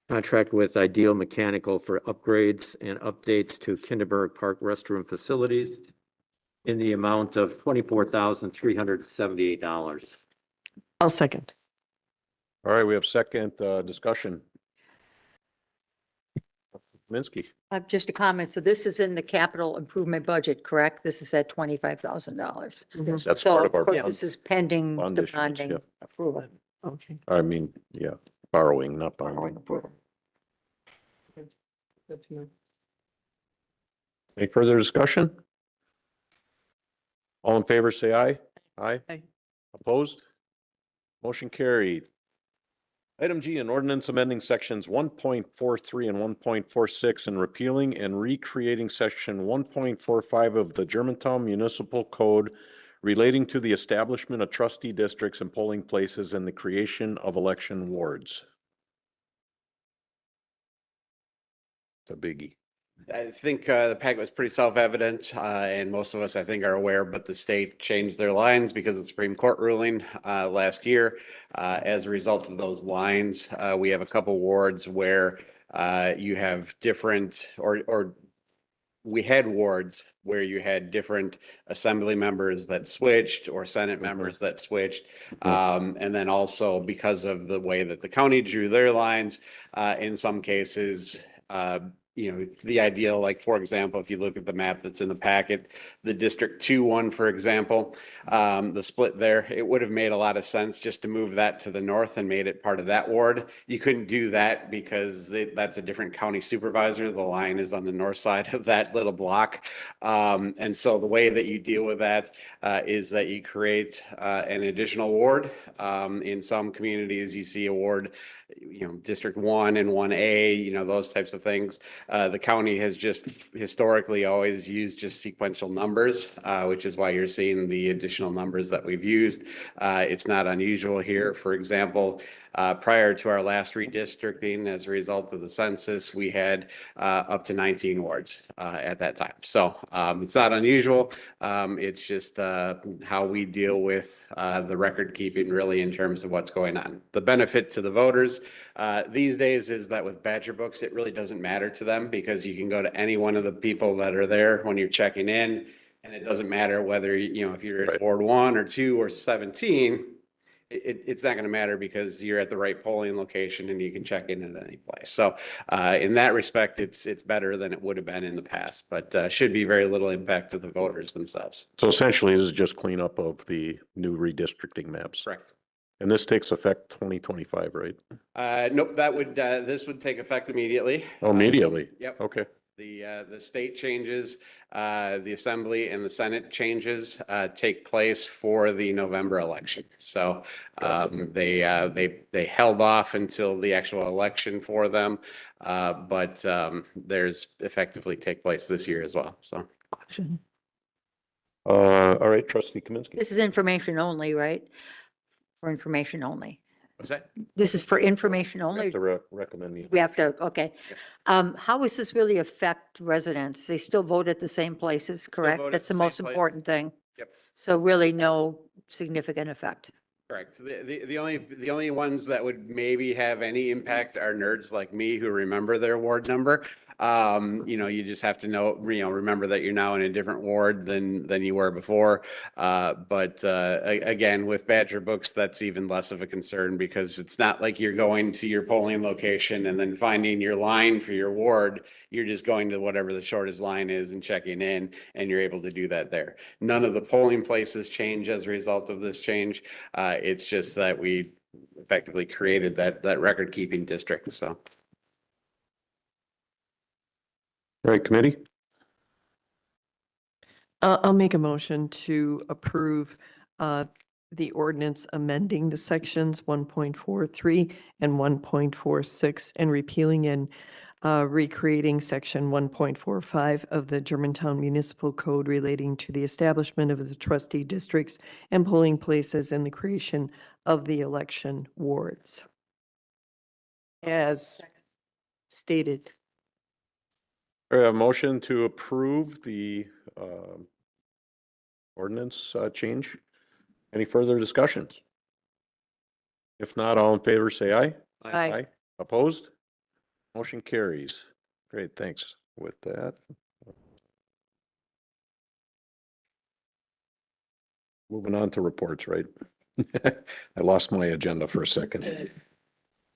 contract with Ideal Mechanical for upgrades and updates to Kinderberg Park restroom facilities in the amount of $24,378. I'll second. all right, we have second discussion. Minsky. Just a comment. So this is in the capital improvement budget, correct? This is at $25,000. That's So part of of our course, this is pending bond the issuance, bonding yeah. approval. Okay. I mean, yeah, borrowing, not bonding. Borrowing approval. Any further discussion? All in favor, say aye. Aye. Aye. Opposed? Motion carried. Item G, an ordinance amending sections 1.43 and 1.46 and repealing and recreating section 1.45 of the Germantown Municipal Code relating to the establishment of trustee districts and polling places and the creation of election wards. It's a biggie. I think the packet was pretty self-evident, and most of us, I think, are aware, but the state changed their lines because of the Supreme Court ruling last year. As a result of those lines, we have a couple wards where you have different, or we had wards where you had different assembly members that switched or Senate members that switched. And then also because of the way that the county drew their lines, in some cases, you know, the ideal, like, for example, if you look at the map that's in the packet, the District 2 one, for example, the split there, it would have made a lot of sense just to move that to the north and made it part of that ward. You couldn't do that because that's a different county supervisor. The line is on the north side of that little block. And so the way that you deal with that is that you create an additional ward. In some communities, you see a ward, you know, District 1 and 1A, you know, those types of things. The county has just historically always used just sequential numbers, which is why you're seeing the additional numbers that we've used. It's not unusual here. For example, prior to our last redistricting, as a result of the census, we had up to 19 wards at that time. So it's not unusual. It's just how we deal with the record keeping really in terms of what's going on. The benefit to the voters service these days is that with Badger Books, it really doesn't matter to them because you can go to any one of the people that are there when you're checking in. And it doesn't matter whether, you know, if you're Right. at Ward 1 or 2 or 17, it's not going to matter because you're at the right polling location and you can check in at any place. So in that respect, it's better than it would have been in the past, but should be very little impact to the voters themselves. So essentially, this is just cleanup of the new redistricting maps. Correct. And this takes effect 2025, right? Nope, that would, this would take effect immediately. Oh, immediately? Yep. Okay. The state changes, the Assembly and the Senate changes take place for the November election. So they held off until the actual election for them, but there's effectively take place this year as well. So. All right, trustee Kaminsky. This is information only, right? For information only. What's that? This is for information I only. have to recommend the, We have to, okay. How does this really affect residents? They still vote at the same places, correct? vote at That's the the same most place. important thing. Yep. So really no significant effect. Correct. The only ones that would maybe have any impact are nerds like me who remember their ward number. You know, you just have to remember that you're now in a different ward than you were before. But again, with Badger Books, that's even less of a concern because it's not like you're going to your polling location and then finding your line for your ward. You're just going to whatever the shortest line is and checking in, and you're able to do that there. None of the polling places change as a result of this change. It's just that we effectively created that record keeping district. So. all right, committee? I'll make a motion to approve the ordinance amending the sections 1.43 and 1.46 and repealing and recreating section 1.45 of the Germantown Municipal Code relating to the establishment of the trustee districts and polling places and the creation of the election wards. As stated. I have a motion to approve the ordinance change. Any further discussions? If not, all in favor, say aye. Aye. Opposed? Motion carries. Great, thanks. With that. Moving on to reports, right? I lost my agenda for a second.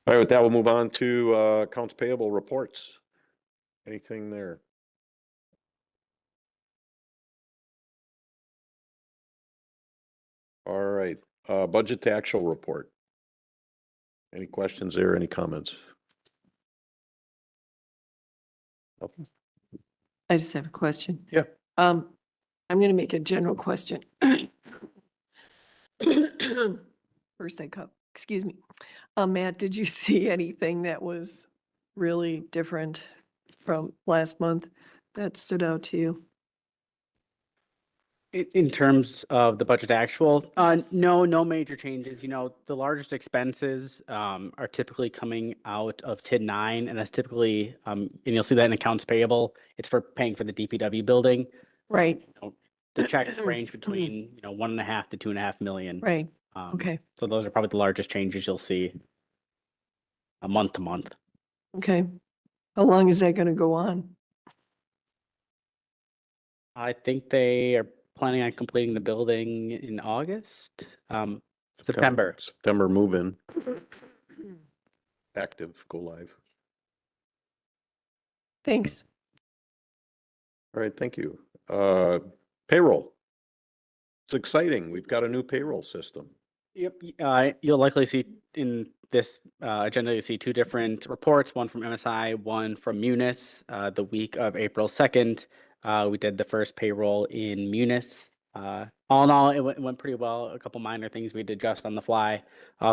All right, with that, we'll move on to accounts payable reports. Anything there? All right, budget to actual report. Any questions there? Any comments? Nothing? I just have a question. Yeah. I'm going to make a general question. First I cup, excuse me. Matt, did you see anything that was really different from last month that stood out to you? In terms of the budget actual, Yes. no major changes. You know, the largest expenses are typically coming out of TID 9, and that's typically, and you'll see that in accounts payable. It's for paying for the DPW building. Right, The checks range between, 1.5 to 2.5 million. right, Um, okay, So those are probably the largest changes you'll see month to month. okay. How long is that going to go on? I think they are planning on completing the building in August, September. September move-in. Active, go live. Thanks. All right, thank you. Payroll. It's exciting. We've got a new payroll system. Yep, you'll likely see in this agenda, you see two different reports, one from MSI, one from Munis. The week of April 2nd, we did the first payroll in Munis. All in all, it went pretty well. A couple minor things we had to adjust on the fly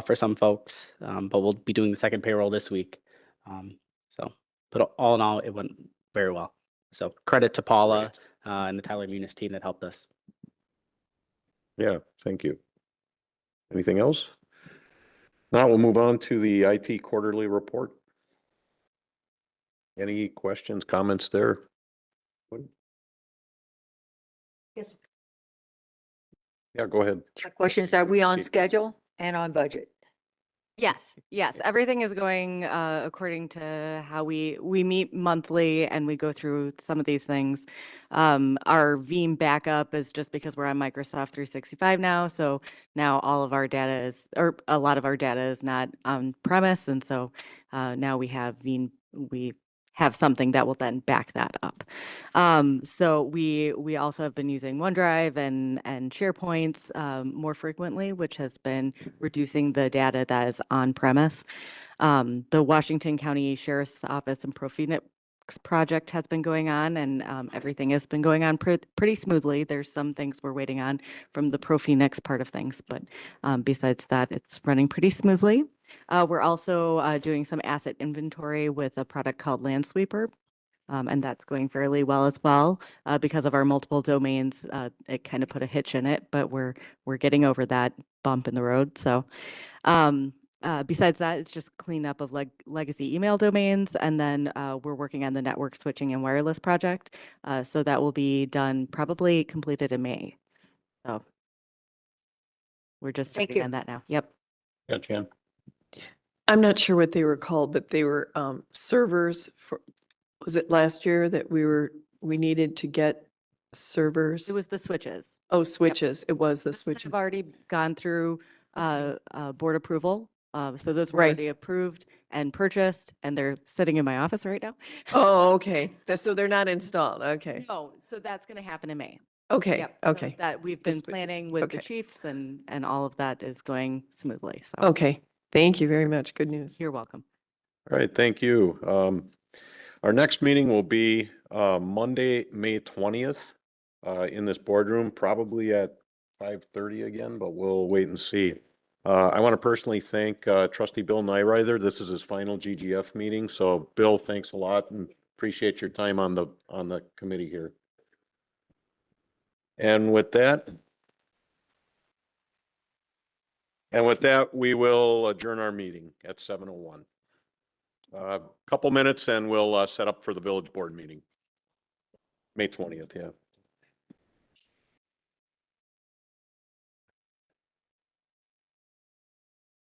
for some folks, but we'll be doing the second payroll this week. But all in all, it went very well. So credit to Paula and the Tyler Munis team that helped us. Yeah, thank you. Anything else? Now we'll move on to the IT quarterly report. Any questions, comments there? Yes. Yeah, go ahead. My question is, are we on Keep- schedule and on budget? Yes, yes, everything is going according to how we meet monthly and we go through some of these things. Our Veeam backup is just because we're on Microsoft 365 now, so now all of our data is, or a lot of our data is not on premise, and so now we have Veeam. We have something that will then back that up. So we also have been using OneDrive and SharePoints more frequently, which has been reducing the data that is on premise. The Washington County Sheriff's Office and Profinix project has been going on, and everything has been going on pretty smoothly. There's some things we're waiting on from the Profinix part of things, but besides that, it's running pretty smoothly. We're also doing some asset inventory with a product called Landsweeper. And that's going fairly well as well. Because of our multiple domains, it kind of put a hitch in it, but we're getting over that bump in the road. So besides that, it's just cleanup of legacy email domains. And then we're working on the network switching and wireless project. So that will be done, probably completed in May. So we're just Thank starting you. on that now. Yep. Yeah, Jan? I'm not sure what they were called, but they were servers for, was it last year that we needed to get servers? It was the switches. Oh, switches. It was the Those switches. have already gone through board approval. So those were Right. already approved and purchased, and they're sitting in my office right now. Oh, okay. So they're not installed. Okay. No, so that's going to happen in May. Okay. Yep, so Okay. that we've The been switches. planning with the Okay. chiefs and all of that is going smoothly. So Okay. Thank you very much. Good news. you're welcome. All right, thank you. Our next meeting will be Monday, May 20th in this boardroom, probably at 5:30 again, but we'll wait and see. I want to personally thank Trustee Bill Nyreither. This is his final GGF meeting, so Bill, thanks a lot and appreciate your time on the committee here. And with that, we will adjourn our meeting at 7:01. Couple minutes and we'll set up for the village board meeting. May 20th, yeah.